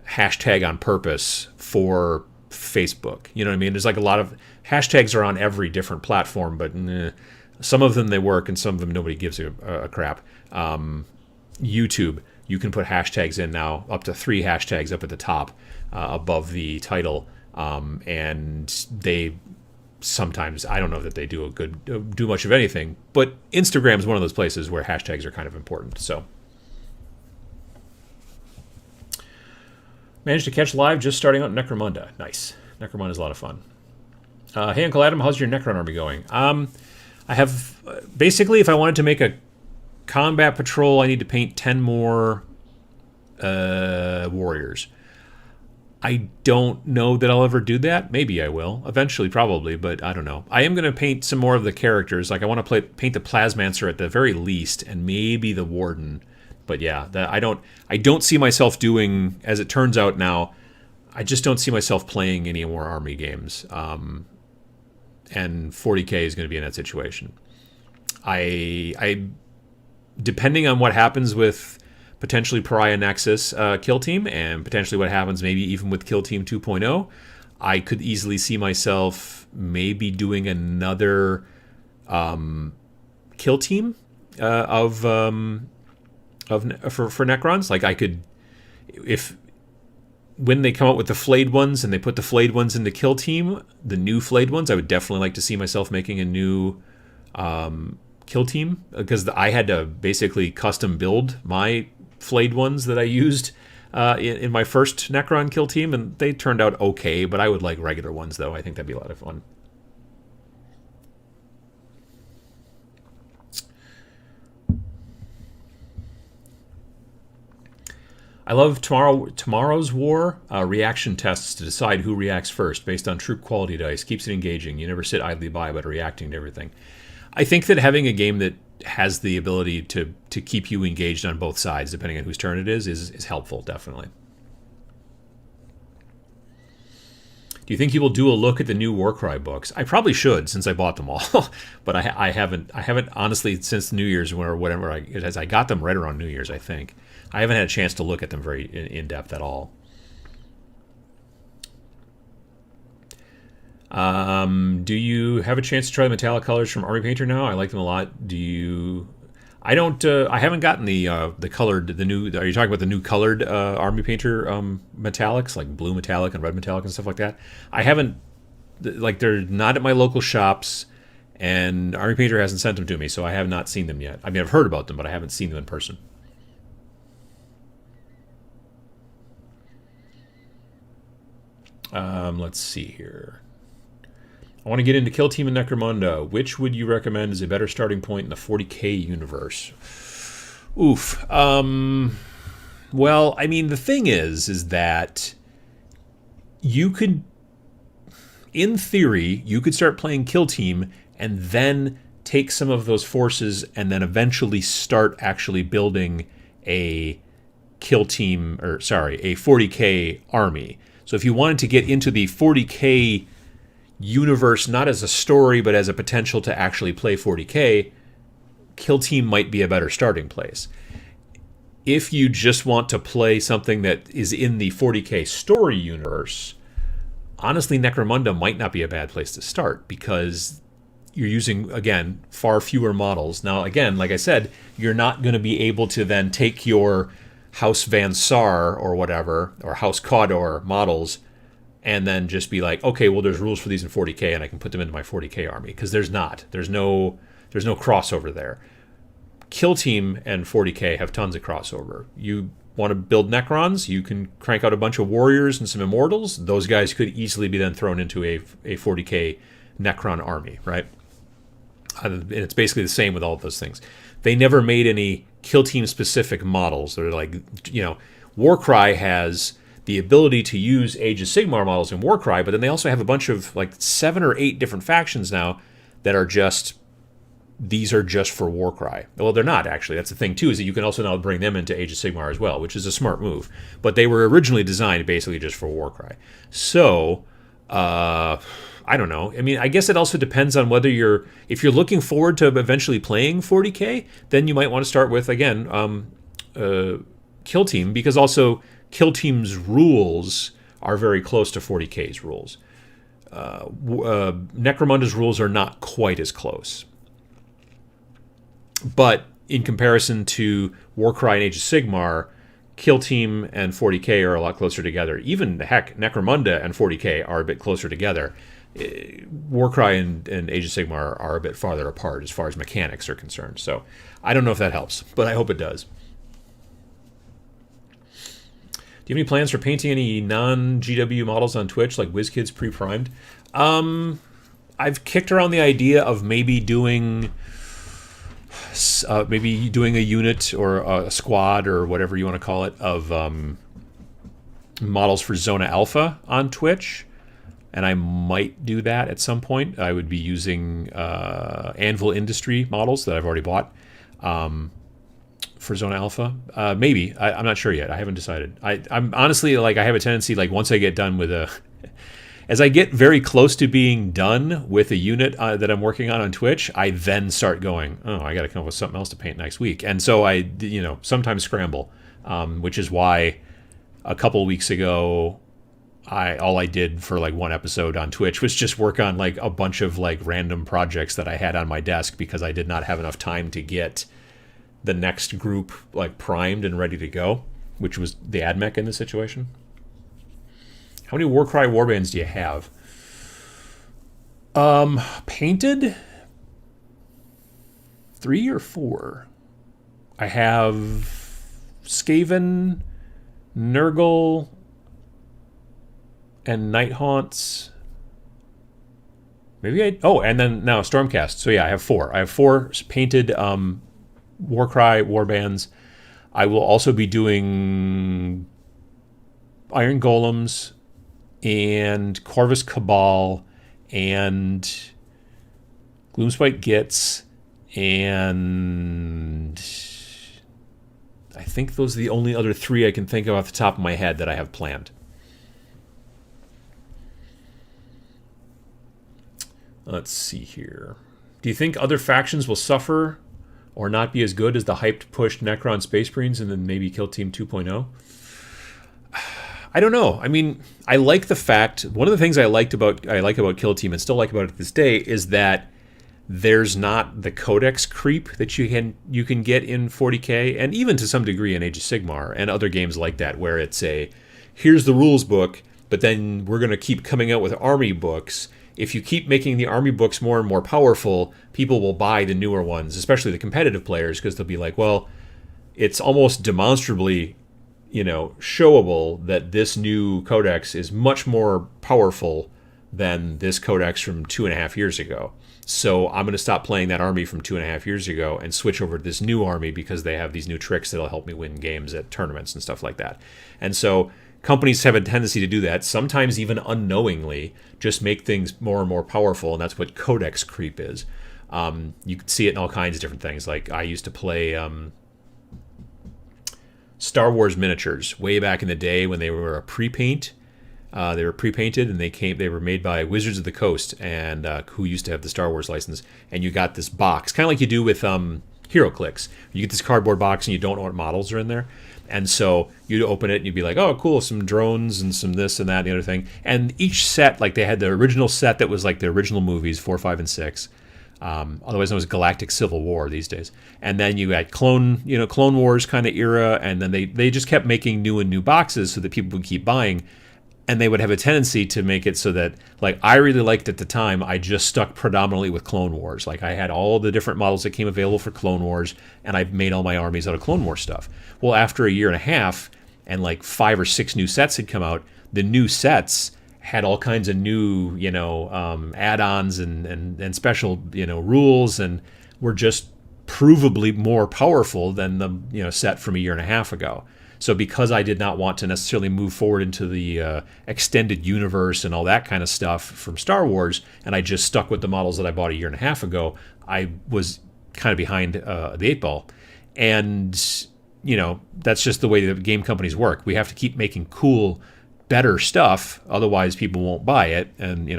hashtag on purpose for Facebook. You know what I mean? There's like a lot of hashtags are on every different platform, but some of them they work and some of them nobody gives a crap. YouTube, you can put hashtags in now, up to 3 hashtags up at the top above the title, and they sometimes, I don't know that they do much of anything, but Instagram is one of those places where hashtags are kind of important. So, managed to catch live just starting out Necromunda. Nice. Necromunda is a lot of fun. Hey, Uncle Adam, how's your Necron army going? I have basically, if I wanted to make a combat patrol, I need to paint 10 more warriors. I don't know that I'll ever do that. Maybe I will. Eventually, probably, but I don't know. I am going to paint some more of the characters. Like, I want to paint the Plasmancer at the very least, and maybe the Warden. But yeah, I don't see myself doing, as it turns out now, I just don't see myself playing any more army games. And 40K is going to be in that situation. I depending on what happens with potentially Pariah Nexus Kill Team, and potentially what happens maybe even with Kill Team 2.0, I could easily see myself maybe doing another Kill Team for Necrons. Like I could, if when they come out with the flayed ones and they put the flayed ones in the Kill Team, the new flayed ones, I would definitely like to see myself making a new Kill Team, because I had to basically custom build my flayed ones that I used in my first Necron Kill Team, and they turned out okay, but I would like regular ones, though. I think that'd be a lot of fun. I love Tomorrow's War reaction tests to decide who reacts first based on troop quality dice. Keeps it engaging. You never sit idly by, but reacting to everything. I think that having a game that has the ability to keep you engaged on both sides, depending on whose turn it is helpful, definitely. Do you think you will do a look at the new Warcry books? I probably should, since I bought them all, but I haven't honestly since New Year's or whatever. I got them right around New Year's, I think. I haven't had a chance to look at them very in depth at all. Do you have a chance to try the metallic colors from Army Painter now? I like them a lot. Do you? I don't. I haven't gotten the colored, the new. Are you talking about the new colored Army Painter metallics, like blue metallic and red metallic and stuff like that? I haven't. Like, they're not at my local shops, And Army Painter hasn't sent them to me, so I have not seen them yet. I mean, I've heard about them, but I haven't seen them in person. Let's see here. I want to get into Kill Team and Necromunda. Which would you recommend is a better starting point in the 40k universe? Oof. Well, I mean, the thing is that you could, in theory, you could start playing Kill Team and then take some of those forces and then eventually start actually building a Kill Team, or sorry, a 40k army. So if you wanted to get into the 40k universe, not as a story, but as a potential to actually play 40k, Kill Team might be a better starting place. If you just want to play something that is in the 40k story universe, honestly, Necromunda might not be a bad place to start because you're using, again, far fewer models. Now, again, like I said, you're not going to be able to then take your House Van Sar or whatever, or House Caudor models, and then just be like, okay, well, there's rules for these in 40k, and I can put them into my 40k army, because there's not. There's no crossover there. Kill Team and 40k have tons of crossover. You want to build Necrons, you can crank out a bunch of warriors and some immortals. Those guys could easily be then thrown into a 40k Necron army, right? And it's basically the same with all of those things. They never made any Kill Team specific models. They're like, Warcry has the ability to use Age of Sigmar models in Warcry, but then they also have a bunch of like 7 or 8 different factions now that are just, these are just for Warcry. Well, they're not actually. That's the thing too, is that you can also now bring them into Age of Sigmar as well, which is a smart move. But they were originally designed basically just for Warcry. So, I don't know. I mean, I guess it also depends on whether if you're looking forward to eventually playing 40k, then you might want to start with, again, Kill Team, because also Kill Team's rules are very close to 40k's rules. Necromunda's rules are not quite as close. But in comparison to Warcry and Age of Sigmar, Kill Team and 40k are a lot closer together. Even, heck, Necromunda and 40k are a bit closer together. Warcry and Age of Sigmar are a bit farther apart as far as mechanics are concerned. So I don't know if that helps, but I hope it does. Do you have any plans for painting any non-GW models on Twitch, like WizKids pre-primed? I've kicked around the idea of maybe doing a unit or a squad or whatever you want to call it of models for Zona Alpha on Twitch. And I might do that at some point. I would be using Anvil Industry models that I've already bought for Zona Alpha. Maybe. I'm not sure yet. I haven't decided. I'm honestly, like, I have a tendency, like, once I get done with as I get very close to being done with a unit that I'm working on Twitch, I then start going, oh, I got to come up with something else to paint next week. And so I, sometimes scramble, which is why a couple weeks ago, all I did for like one episode on Twitch was just work on like a bunch of like random projects that I had on my desk because I did not have enough time to get the next group like primed and ready to go, which was the AdMech in this situation. How many Warcry warbands do you have? Painted? 3 or 4. I have Skaven, Nurgle, and Nighthaunts. And then now Stormcast. So yeah, I have 4. I have 4 painted Warcry warbands. I will also be doing Iron Golems and Corvus Cabal and Gloomspite Gits, and I think those are the only other 3 I can think of off the top of my head that I have planned. Let's see here. Do you think other factions will suffer or not be as good as the hyped pushed Necron Space Marines and then maybe Kill Team 2.0? I don't know. I mean, I like the fact, one of the things I like about Kill Team and still like about it to this day is that there's not the codex creep that you can get in 40k and even to some degree in Age of Sigmar and other games like that, where it's here's the rules book, but then we're going to keep coming out with army books. if you keep making the army books more and more powerful, people will buy the newer ones, especially the competitive players, because they'll be like, well, it's almost demonstrably, showable that this new codex is much more powerful than this codex from 2.5 years ago. So I'm going to stop playing that army from 2.5 years ago and switch over to this new army because they have these new tricks that'll help me win games at tournaments and stuff like that. And so companies have a tendency to do that, sometimes even unknowingly, just make things more and more powerful, and that's what codex creep is. You can see it in all kinds of different things. Like I used to play Star Wars miniatures way back in the day when they were a pre-paint. They were pre-painted, and they were made by Wizards of the Coast, and who used to have the Star Wars license. And you got this box, kind of like you do with HeroClix. You get this cardboard box, and you don't know what models are in there. And so you'd open it, and you'd be like, oh, cool, some drones and some this and that and the other thing. And each set, like they had the original set that was like the original movies, 4, 5, and 6. Otherwise known as Galactic Civil War these days. And then you had Clone Wars kind of era, and then they just kept making new and new boxes so that people would keep buying. And they would have a tendency to make it so that, like, I really liked at the time, I just stuck predominantly with Clone Wars. Like, I had all the different models that came available for Clone Wars, and I made all my armies out of Clone Wars stuff. Well, after a year and a half, and like 5 or 6 new sets had come out, the new sets had all kinds of new, add-ons and special, rules, and were just provably more powerful than the, set from a year and a half ago. So because I did not want to necessarily move forward into the extended universe and all that kind of stuff from Star Wars, and I just stuck with the models that I bought a year and a half ago, I was kind of behind the 8 ball. And, that's just the way that game companies work. We have to keep making cool, better stuff, otherwise people won't buy it. And,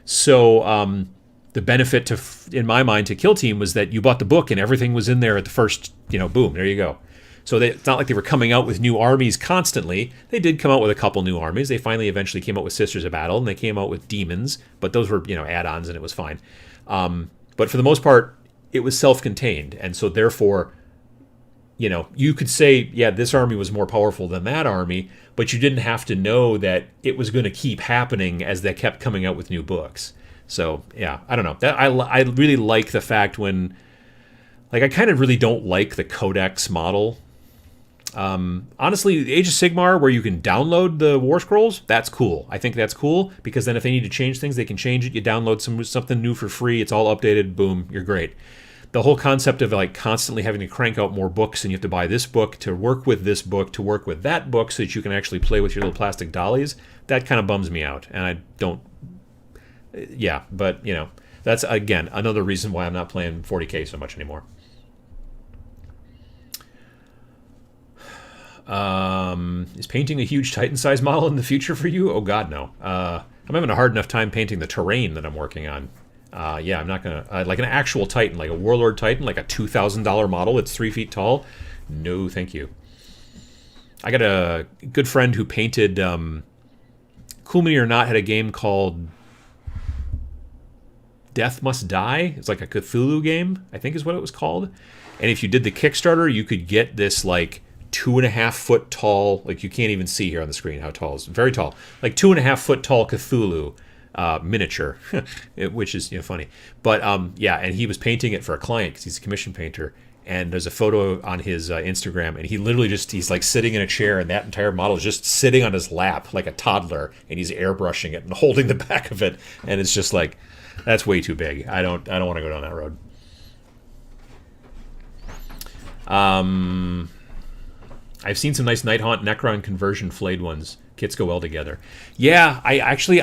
so the benefit in my mind, to Kill Team was that you bought the book and everything was in there at the first, boom, there you go. So it's not like they were coming out with new armies constantly. They did come out with a couple new armies. They finally eventually came out with Sisters of Battle, and they came out with Demons, but those were, add-ons, and it was fine. But for the most part, it was self-contained, and so therefore, you could say, yeah, this army was more powerful than that army, but you didn't have to know that it was going to keep happening as they kept coming out with new books. So, yeah, I don't know. I really like the fact when, like, I kind of really don't like the Codex model. Honestly, Age of Sigmar, where you can download the War Scrolls, that's cool. I think that's cool, because then if they need to change things, they can change it. You download something new for free. It's all updated. Boom, you're great. The whole concept of like constantly having to crank out more books, and you have to buy this book to work with this book to work with that book so that you can actually play with your little plastic dollies, that kind of bums me out. And I don't... Yeah, but, that's, again, another reason why I'm not playing 40K so much anymore. Is painting a huge Titan-sized model in the future for you? Oh, God, no. I'm having a hard enough time painting the terrain that I'm working on. Yeah, I'm not going to... like an actual Titan, like a Warlord Titan, like a $2,000 model. It's 3 feet tall. No, thank you. I got a good friend who painted... Cool Mini or Not had a game called Death Must Die. It's like a Cthulhu game, I think is what it was called. And if you did the Kickstarter, you could get this, like... 2.5 foot tall, like you can't even see here on the screen how tall it is. Very tall, like 2.5 foot tall Cthulhu miniature, which is funny. But yeah, and he was painting it for a client because he's a commission painter. And there's a photo on his Instagram, and he literally he's like sitting in a chair, and that entire model is just sitting on his lap like a toddler, and he's airbrushing it and holding the back of it, and it's just like, that's way too big. I don't want to go down that road. I've seen some nice Nighthaunt Necron conversion flayed ones. Kits go well together. Yeah,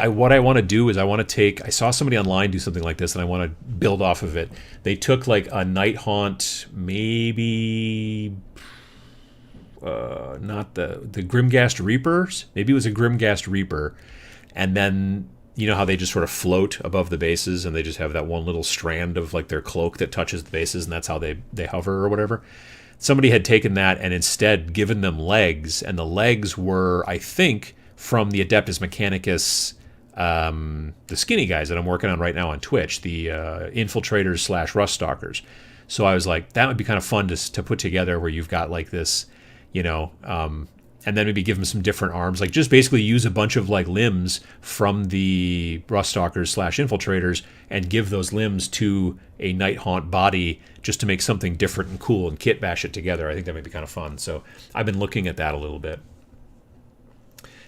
what I want to do is I saw somebody online do something like this, and I want to build off of it. They took like a Nighthaunt, maybe not the Grimghast Reapers. Maybe it was a Grimghast Reaper, and then you know how they just sort of float above the bases, and they just have that one little strand of like their cloak that touches the bases, and that's how they hover or whatever. Somebody had taken that and instead given them legs, and the legs were, I think, from the Adeptus Mechanicus, the skinny guys that I'm working on right now on Twitch, the infiltrators / rust stalkers. So I was like, that would be kind of fun to put together, where you've got like this, and and then maybe give them some different arms. Like just basically use a bunch of like limbs from the Ruststalkers / Infiltrators and give those limbs to a Nighthaunt body just to make something different and cool and kit bash it together. I think that might be kind of fun. So I've been looking at that a little bit.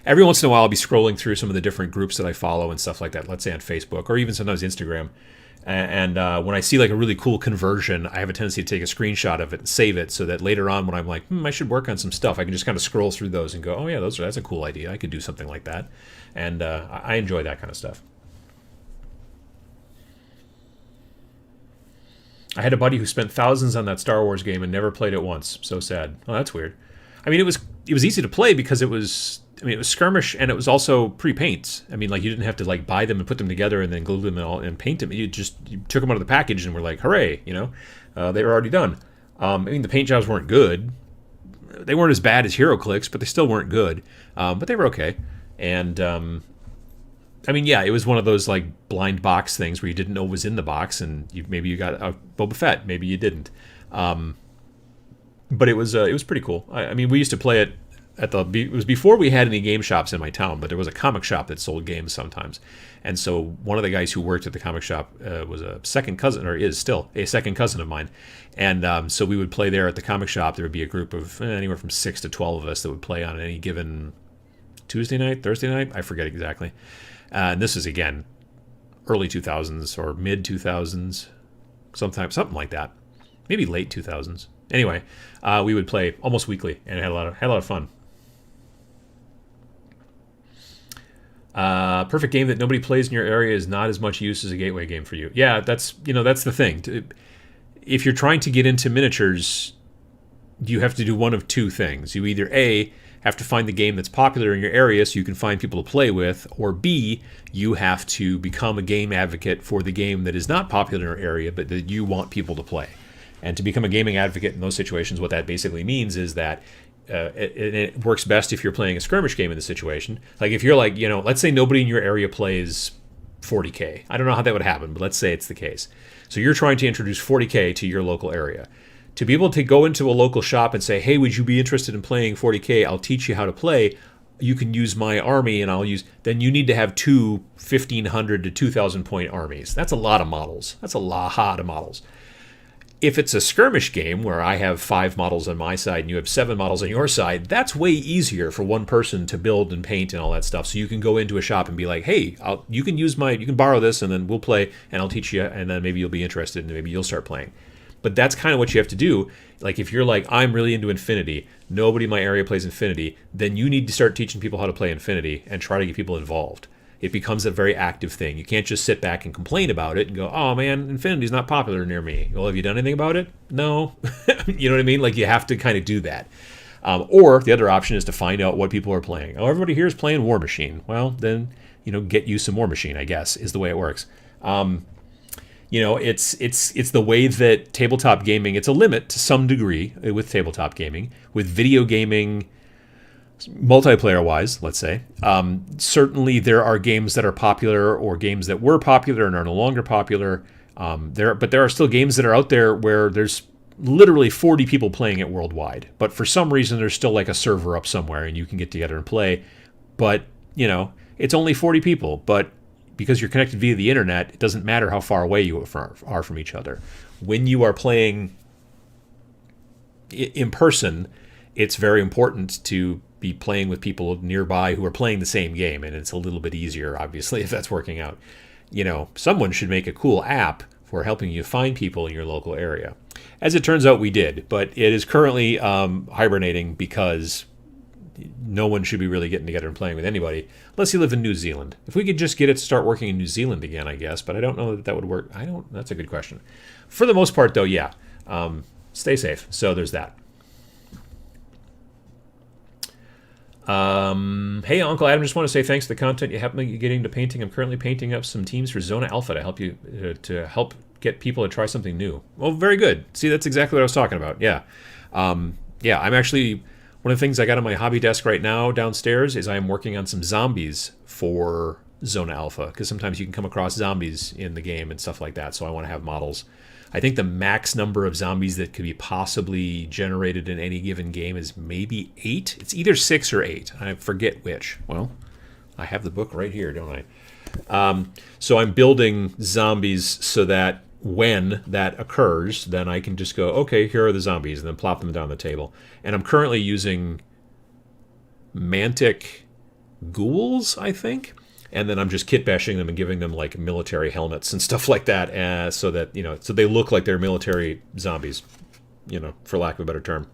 Every once in a while, I'll be scrolling through some of the different groups that I follow and stuff like that, let's say on Facebook or even sometimes Instagram. And when I see like a really cool conversion, I have a tendency to take a screenshot of it and save it so that later on when I'm like, I should work on some stuff, I can just kind of scroll through those and go, oh yeah, that's a cool idea. I could do something like that. And I enjoy that kind of stuff. I had a buddy who spent thousands on that Star Wars game and never played it once. So sad. Oh, that's weird. I mean, it was easy to play because it was skirmish and it was also pre-paints. I mean, like you didn't have to like buy them and put them together and then glue them all and paint them. You took them out of the package and were like, hooray, they were already done. I mean, the paint jobs weren't good. They weren't as bad as HeroClix, but they still weren't good. But they were okay. And I mean, yeah, it was one of those like blind box things where you didn't know what was in the box, and maybe you got a Boba Fett, maybe you didn't. But it was pretty cool. I mean, we used to play it it was before we had any game shops in my town, but there was a comic shop that sold games sometimes. And so one of the guys who worked at the comic shop was a second cousin, or is still a second cousin of mine. And so we would play there at the comic shop. There would be a group of anywhere from 6 to 12 of us that would play on any given Tuesday night, Thursday night, I forget exactly. And this is, again, early 2000s or mid 2000s, something like that. Maybe late 2000s. Anyway, we would play almost weekly and had a lot of fun. Perfect game that nobody plays in your area is not as much use as a gateway game for you. Yeah, that's the thing. If you're trying to get into miniatures, you have to do one of two things. You either A, have to find the game that's popular in your area so you can find people to play with, or B, you have to become a game advocate for the game that is not popular in your area but that you want people to play. And to become a gaming advocate in those situations, what that basically means is that it works best if you're playing a skirmish game in the situation. Like if you're like, let's say nobody in your area plays 40K. I don't know how that would happen, but let's say it's the case. So you're trying to introduce 40K to your local area. To be able to go into a local shop and say, hey, would you be interested in playing 40K? I'll teach you how to play. You can use my army and then you need to have two 1,500 to 2,000 point armies. That's a lot of models. That's a lot of models. If it's a skirmish game where I have 5 models on my side and you have 7 models on your side, that's way easier for one person to build and paint and all that stuff. So you can go into a shop and be like, hey, you can borrow this and then we'll play and I'll teach you and then maybe you'll be interested and maybe you'll start playing. But that's kind of what you have to do. Like if you're like, I'm really into Infinity, nobody in my area plays Infinity, then you need to start teaching people how to play Infinity and try to get people involved. It becomes a very active thing. You can't just sit back and complain about it and go, oh man, Infinity's not popular near me. Well, have you done anything about it? No. You know what I mean? Like you have to kind of do that. Or the other option is to find out what people are playing. Oh, everybody here is playing War Machine. Well, then, get you some War Machine, I guess, is the way it works. It's the way that tabletop gaming, it's a limit to some degree with tabletop gaming. With video gaming, multiplayer-wise, let's say, certainly there are games that are popular or games that were popular and are no longer popular. But there are still games that are out there where there's literally 40 people playing it worldwide. But for some reason, there's still like a server up somewhere and you can get together and play. But, it's only 40 people. But because you're connected via the internet, it doesn't matter how far away you are from each other. When you are playing in person, it's very important to be playing with people nearby who are playing the same game, and it's a little bit easier, obviously, if that's working out. Someone should make a cool app for helping you find people in your local area. As it turns out, we did, but it is currently hibernating because no one should be really getting together and playing with anybody unless you live in New Zealand. If we could just get it to start working in New Zealand again, I guess, but I don't know that would work. That's a good question. For the most part, though, yeah. Stay safe. So there's that. Hey, Uncle Adam, just want to say thanks for the content you helped me get into painting. I'm currently painting up some teams for Zona Alpha to help get people to try something new. Well, very good. See, that's exactly what I was talking about. Yeah. I'm actually, one of the things I got on my hobby desk right now downstairs is I am working on some zombies for Zona Alpha, because sometimes you can come across zombies in the game and stuff like that, so I want to have models. I think the max number of zombies that could be possibly generated in any given game is maybe 8. It's either 6 or 8. I forget which. Well, I have the book right here, don't I? So I'm building zombies so that when that occurs, then I can just go, okay, here are the zombies, and then plop them down the table. And I'm currently using mantic ghouls, I think, and then I'm just kit bashing them and giving them like military helmets and stuff like that, so that so they look like they're military zombies, for lack of a better term.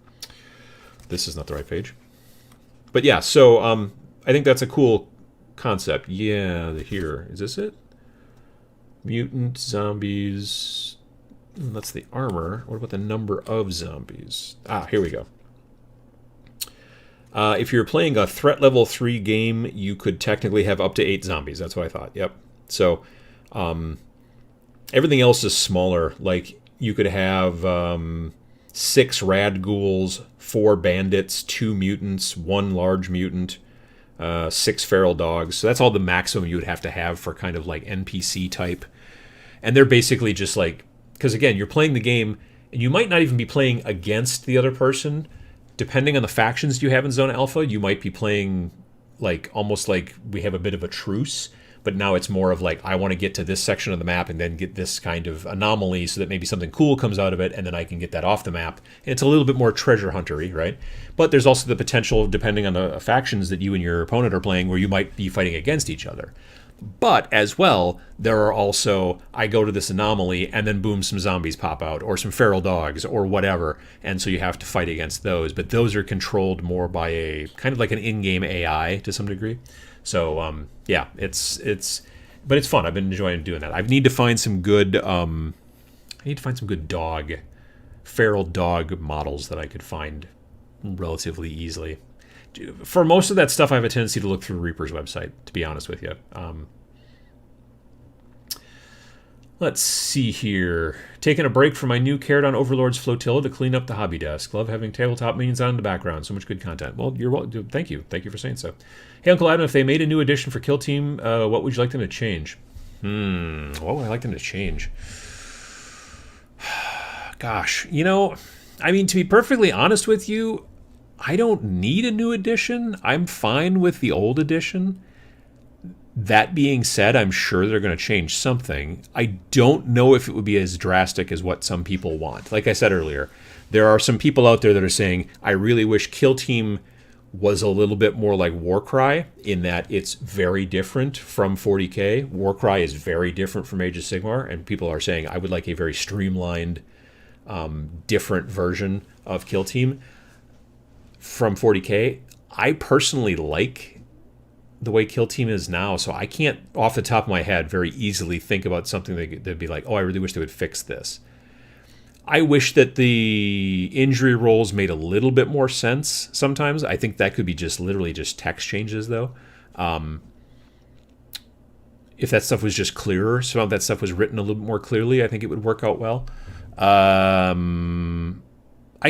This is not the right page, but yeah. So I think that's a cool concept. Yeah, here is this it? Mutant zombies. That's the armor. What about the number of zombies? Here we go. If you're playing a threat level 3 game, you could technically have up to 8 zombies. That's what I thought. Yep. So everything else is smaller. Like you could have 6 rad ghouls, 4 bandits, 2 mutants, 1 large mutant, 6 feral dogs. So that's all the maximum you would have to have for kind of like NPC type. And they're basically just like, because again, you're playing the game and you might not even be playing against the other person. Depending on the factions you have in Zone Alpha, you might be playing like almost like we have a bit of a truce, but now it's more of like I want to get to this section of the map and then get this kind of anomaly so that maybe something cool comes out of it and then I can get that off the map. And it's a little bit more treasure huntery, right? But there's also the potential, depending on the factions that you and your opponent are playing, where you might be fighting against each other. But as well, there are also, I go to this anomaly and then boom, some zombies pop out or some feral dogs or whatever. And so you have to fight against those. But those are controlled more by a kind of like an in-game AI to some degree. So yeah, but it's fun. I've been enjoying doing that. I need to find some good, feral dog models that I could find relatively easily. For most of that stuff, I have a tendency to look through Reaper's website, to be honest with you. Let's see here. Taking a break from my new Caradon Overlord's flotilla to clean up the hobby desk. Love having tabletop minions on in the background. So much good content. Well, you're welcome. Thank you. Thank you for saying so. Hey, Uncle Adam, if they made a new edition for Kill Team, what would you like them to change? What would I like them to change? Gosh, I mean, to be perfectly honest with you, I don't need a new edition. I'm fine with the old edition. That being said, I'm sure they're going to change something. I don't know if it would be as drastic as what some people want. Like I said earlier, there are some people out there that are saying, I really wish Kill Team was a little bit more like Warcry in that it's very different from 40K. Warcry is very different from Age of Sigmar, and people are saying, I would like a very streamlined, different version of Kill Team from 40K. I personally like the way Kill Team is now, so I can't, off the top of my head, very easily think about something that'd be like, oh, I really wish they would fix this. I wish that the injury rolls made a little bit more sense sometimes. I think that could be just literally just text changes, though. If that stuff was just clearer, some of that stuff was written a little bit more clearly, I think it would work out well. I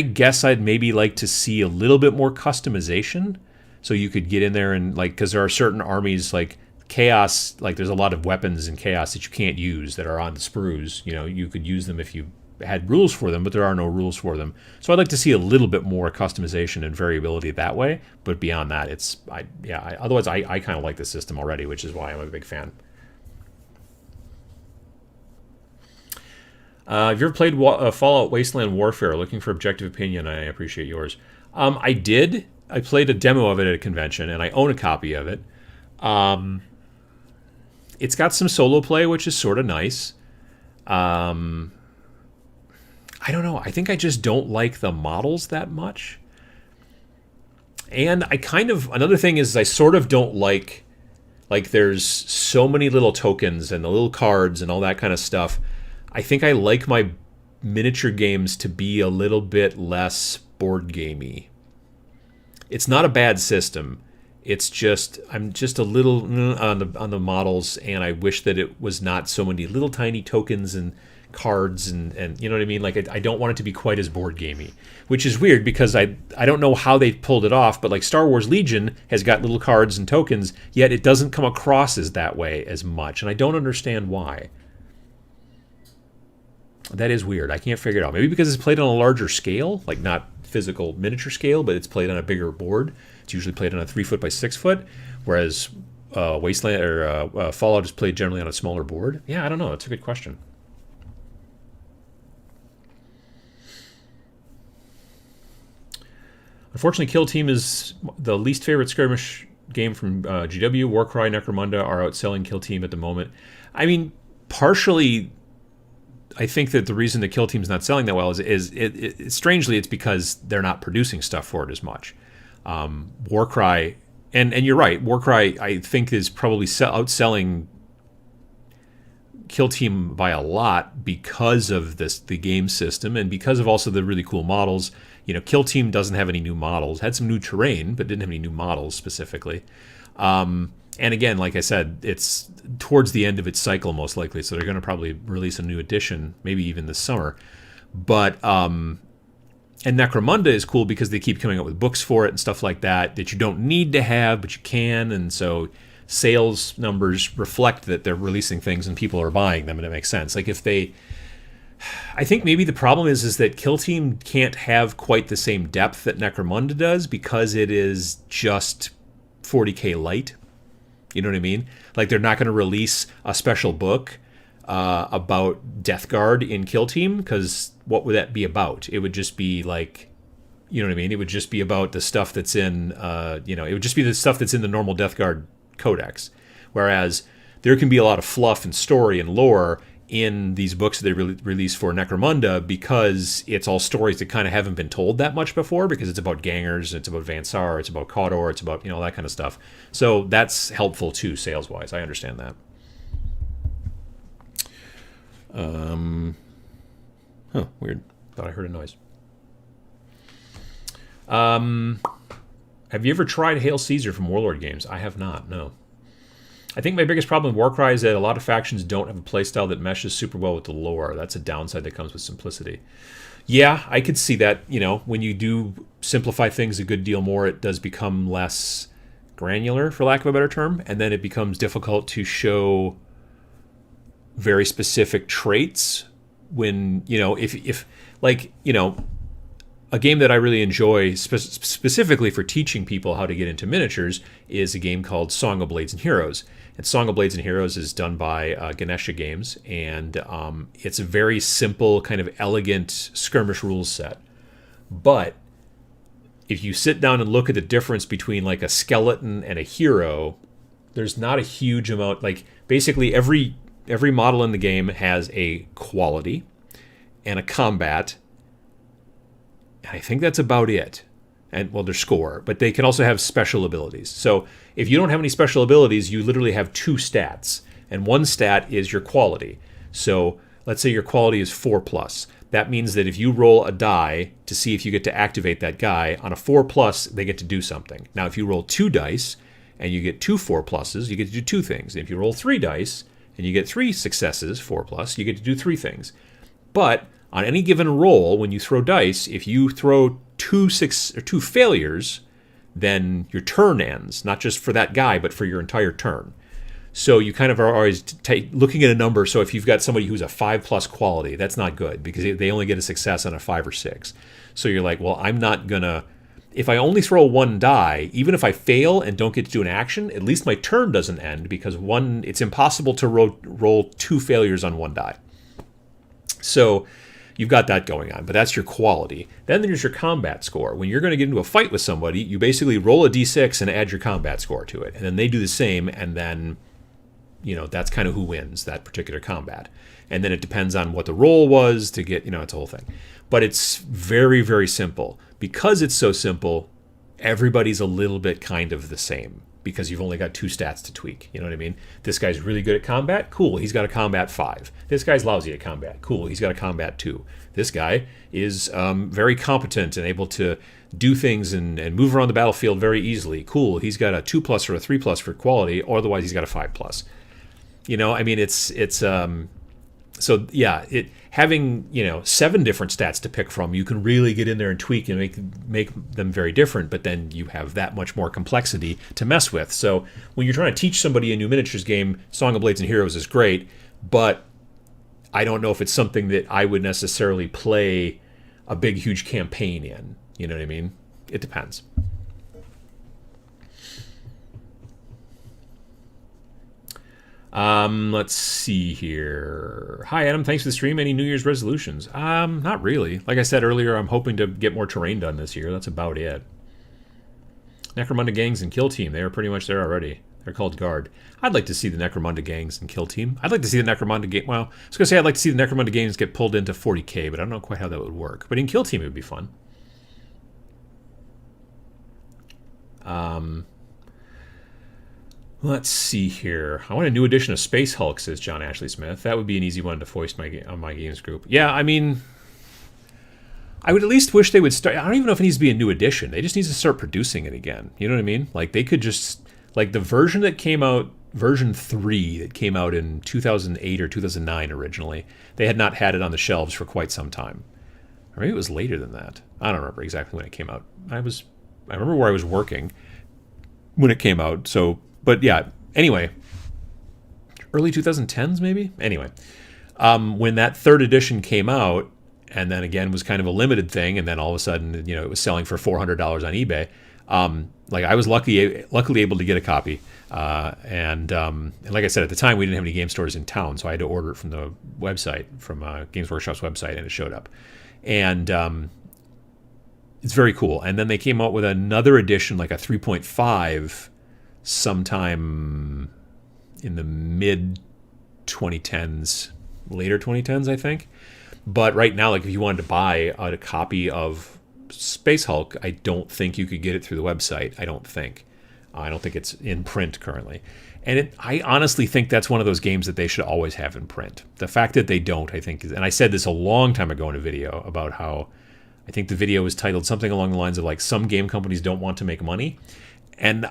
guess I'd maybe like to see a little bit more customization, so you could get in there and because there are certain armies like Chaos, like there's a lot of weapons in Chaos that you can't use that are on the sprues. You could use them if you had rules for them, but there are no rules for them. So I'd like to see a little bit more customization and variability that way. But beyond that, otherwise I kind of like the system already, which is why I'm a big fan. Have you ever played Fallout Wasteland Warfare? Looking for objective opinion. I appreciate yours. I did. I played a demo of it at a convention, and I own a copy of it. It's got some solo play, which is sort of nice. I don't know. I think I just don't like the models that much. And another thing is I sort of don't like there's so many little tokens and the little cards and all that kind of stuff. I think I like my miniature games to be a little bit less board gamey. It's not a bad system. It's just I'm just a little on the models, and I wish that it was not so many little tiny tokens and cards and you know what I mean? Like I don't want it to be quite as board gamey, which is weird because I don't know how they pulled it off, but like Star Wars Legion has got little cards and tokens, yet it doesn't come across as that way as much, and I don't understand why. That is weird. I can't figure it out. Maybe because it's played on a larger scale, like not physical miniature scale, but it's played on a bigger board. It's usually played on a 3 foot by 6 foot, whereas Wasteland or Fallout is played generally on a smaller board. Yeah, I don't know. That's a good question. Unfortunately, Kill Team is the least favorite skirmish game from GW. Warcry, Necromunda are outselling Kill Team at the moment. I mean, partially, I think that the reason the Kill Team's not selling that well is strangely it's because they're not producing stuff for it as much. Warcry, and you're right, Warcry I think is probably outselling Kill Team by a lot because of the game system and because of also the really cool models. Kill Team doesn't have any new models. Had some new terrain, but didn't have any new models specifically. And again, like I said, it's towards the end of its cycle most likely, so they're going to probably release a new edition, maybe even this summer. But and Necromunda is cool because they keep coming up with books for it and stuff like that you don't need to have, but you can, and so sales numbers reflect that they're releasing things and people are buying them, and it makes sense. Like I think maybe the problem is that Kill Team can't have quite the same depth that Necromunda does because it is just 40K light. You know what I mean? Like they're not going to release a special book about Death Guard in Kill Team because what would that be about? It would just be like, you know what I mean? It would just be about the stuff that's in, it would just be the stuff that's in the normal Death Guard codex. Whereas there can be a lot of fluff and story and lore in these books that they release for Necromunda because it's all stories that kind of haven't been told that much before because it's about gangers, it's about Vansar, it's about Cawdor, it's about, that kind of stuff. So that's helpful too, sales-wise. I understand that. Weird. Thought I heard a noise. Have you ever tried Hail Caesar from Warlord Games? I have not, no. I think my biggest problem with Warcry is that a lot of factions don't have a playstyle that meshes super well with the lore. That's a downside that comes with simplicity. Yeah, I could see that. When you do simplify things a good deal more, it does become less granular, for lack of a better term, and then it becomes difficult to show very specific traits when, if a game that I really enjoy specifically for teaching people how to get into miniatures is a game called Song of Blades and Heroes. And Song of Blades and Heroes is done by Ganesha Games, and it's a very simple, kind of elegant skirmish rules set. But if you sit down and look at the difference between like a skeleton and a hero, there's not a huge amount. Like basically every model in the game has a quality and a combat. I think that's about it. And their score, but they can also have special abilities. So if you don't have any special abilities, you literally have 2 stats, and one stat is your quality. So let's say your quality is 4+. That means that if you roll a die to see if you get to activate that guy, on a 4+, they get to do something. Now, if you roll 2 dice and you get 2 4+, you get to do 2 things. And if you roll 3 dice and you get 3 successes, 4+, you get to do 3 things. But on any given roll, when you throw dice, if you throw 2 failures, then your turn ends, not just for that guy, but for your entire turn. So you kind of are always looking at a number. So if you've got somebody who's a 5+ quality, that's not good because they only get a success on a 5 or 6. So you're like, well, I'm not gonna. If I only throw 1 die, even if I fail and don't get to do an action, at least my turn doesn't end because it's impossible to roll 2 failures on 1 die. So you've got that going on, but that's your quality. Then there's your combat score. When you're going to get into a fight with somebody, you basically roll a d6 and add your combat score to it. And then they do the same, and then, that's kind of who wins that particular combat. And then it depends on what the roll was to get, it's a whole thing. But it's very, very simple. Because it's so simple, everybody's a little bit kind of the same because you've only got 2 stats to tweak. You know what I mean? This guy's really good at combat. Cool. He's got a combat 5. This guy's lousy at combat. Cool. He's got a combat 2. This guy is very competent and able to do things and move around the battlefield very easily. Cool. He's got a 2+ or a 3+ for quality, or otherwise he's got a 5+. So yeah, having 7 different stats to pick from, you can really get in there and tweak and make them very different. But then you have that much more complexity to mess with. So when you're trying to teach somebody a new miniatures game, Song of Blades and Heroes is great. But I don't know if it's something that I would necessarily play a big, huge campaign in. You know what I mean? It depends. Let's see here. Hi, Adam. Thanks for the stream. Any New Year's resolutions? Not really. Like I said earlier, I'm hoping to get more terrain done this year. That's about it. Necromunda gangs and Kill Team. They are pretty much there already. They're called Guard. I'd like to see the Necromunda gangs and Kill Team. I'd like to see the Necromunda game. Well, I was going to say I'd like to see the Necromunda gangs get pulled into 40k, but I don't know quite how that would work. But in Kill Team, it would be fun. Let's see here. I want a new edition of Space Hulk, says John Ashley Smith. That would be an easy one to foist on my games group. Yeah, I mean, I would at least wish they would start. I don't even know if it needs to be a new edition. They just need to start producing it again. You know what I mean? Like, they could just, like, the version that came out, version 3 that came out in 2008 or 2009 originally, they had not had it on the shelves for quite some time. Or maybe it was later than that. I don't remember exactly when it came out. I remember where I was working when it came out, so... But yeah, anyway, early 2010s maybe? Anyway, when that 3rd edition came out, and then again was kind of a limited thing, and then all of a sudden, you know, it was selling for $400 on eBay, like I was luckily able to get a copy. And like I said, at the time, we didn't have any game stores in town, so I had to order it from the website, from Games Workshop's website, and it showed up. And it's very cool. And then they came out with another edition, like a 3.5, sometime in the mid 2010s, later 2010s, I think. But right now, like if you wanted to buy a copy of Space Hulk, I don't think you could get it through the website. I don't think it's in print currently. And I honestly think that's one of those games that they should always have in print. The fact that they don't, I think, and I said this a long time ago in a video about how I think the video was titled something along the lines of like, some game companies don't want to make money. And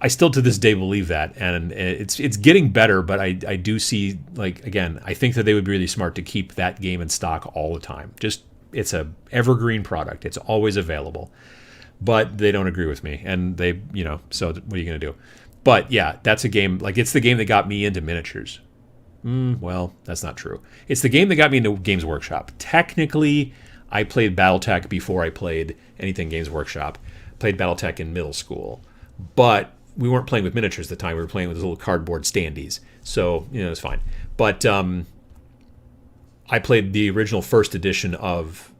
I still to this day believe that, and it's getting better, but I do see, like, again, I think that they would be really smart to keep that game in stock all the time. Just, it's a evergreen product. It's always available. But they don't agree with me, and they, you know, so what are you going to do? But yeah, that's a game, like, it's the game that got me into miniatures. Well, that's not true. It's the game that got me into Games Workshop. Technically, I played BattleTech before I played anything Games Workshop. Played BattleTech in middle school. But we weren't playing with miniatures at the time. We were playing with those little cardboard standees. So, you know, it was fine. But I played the original 1st edition of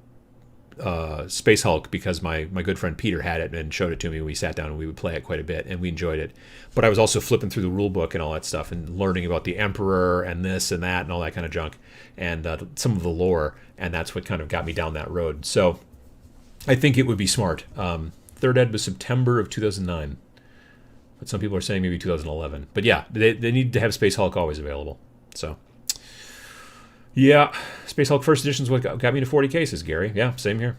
Space Hulk because my good friend Peter had it and showed it to me. We sat down and we would play it quite a bit, and we enjoyed it. But I was also flipping through the rule book and all that stuff and learning about the Emperor and this and that and all that kind of junk and some of the lore, and that's what kind of got me down that road. So I think it would be smart. 3rd ed was September of 2009. But some people are saying maybe 2011. But yeah, they need to have Space Hulk always available. So, yeah, Space Hulk 1st edition is what got me to 40 cases, Gary. Yeah, same here.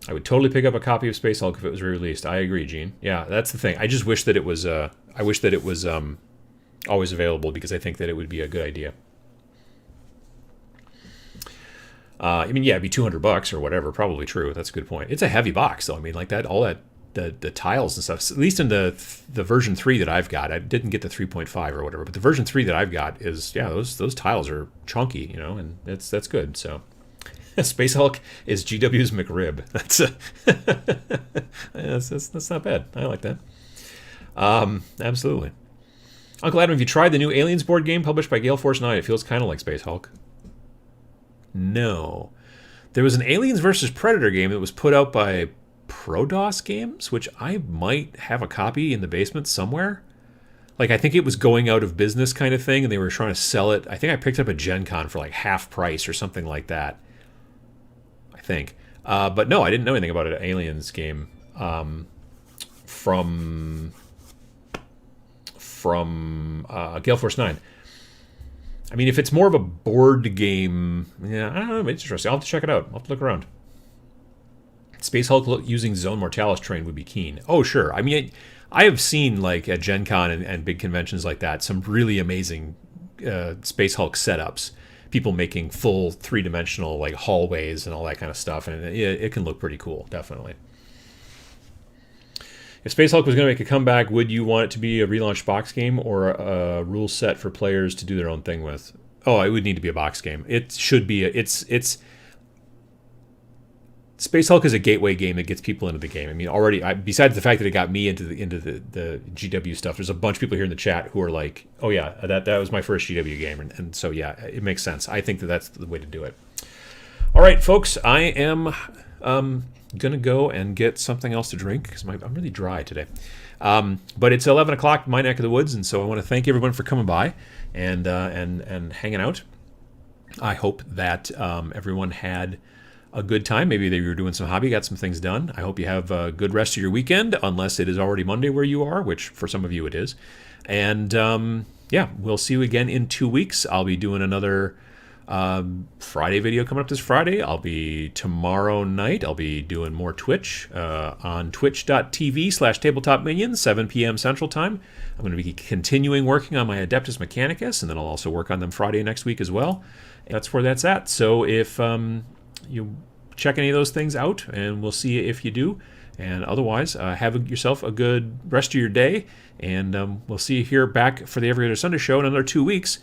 I would totally pick up a copy of Space Hulk if it was re-released. I agree, Gene. Yeah, that's the thing. I just wish that it was. Always available, because I think that it would be a good idea. I mean, yeah, it'd be $200 or whatever. Probably true. That's a good point. It's a heavy box, though. I mean, like that, all that. The tiles and stuff, at least in the version 3 that I've got. I didn't get the 3.5 or whatever, but the version 3 that I've got is, yeah, those tiles are chunky, you know, and that's good. So Space Hulk is GW's McRib. That's not bad. I like that. Absolutely. Uncle Adam, have you tried the new Aliens board game published by Gale Force 9? It feels kind of like Space Hulk. No. There was an Aliens versus Predator game that was put out by Prodos Games, which I might have a copy in the basement somewhere. Like, I think it was going out of business kind of thing, and they were trying to sell it. I think I picked up a Gen Con for like half price or something like that, I think. But no, I didn't know anything about an Aliens game from Gale Force 9. I mean, if it's more of a board game, yeah, I don't know, it's interesting. I'll have to check it out. I'll have to look around. Space Hulk using Zone Mortalis terrain would be keen. Oh, sure. I mean, I have seen, like, at Gen Con and big conventions like that, some really amazing Space Hulk setups. People making full 3-dimensional, like, hallways and all that kind of stuff. And it can look pretty cool, definitely. If Space Hulk was going to make a comeback, would you want it to be a relaunched box game or a rule set for players to do their own thing with? Oh, it would need to be a box game. It should be. It's Space Hulk is a gateway game that gets people into the game. I mean, already, besides the fact that it got me into the GW stuff, there's a bunch of people here in the chat who are like, "Oh yeah, that was my first GW game," and so yeah, it makes sense. I think that's the way to do it. All right, folks, I am gonna go and get something else to drink because I'm really dry today. But it's 11 o'clock in my neck of the woods, and so I want to thank everyone for coming by and hanging out. I hope that everyone had a good time. Maybe they were doing some hobby, got some things done. I hope you have a good rest of your weekend, unless it is already Monday where you are, which for some of you it is. And yeah, we'll see you again in 2 weeks. I'll be doing another Friday video coming up this Friday. I'll be tomorrow night. I'll be doing more Twitch on twitch.tv/tabletop minions, 7 p.m. Central Time. I'm going to be continuing working on my Adeptus Mechanicus, and then I'll also work on them Friday next week as well. That's where that's at. So if you check any of those things out, and we'll see if you do. And otherwise, have yourself a good rest of your day, and we'll see you here back for the Every Other Sunday show in another 2 weeks.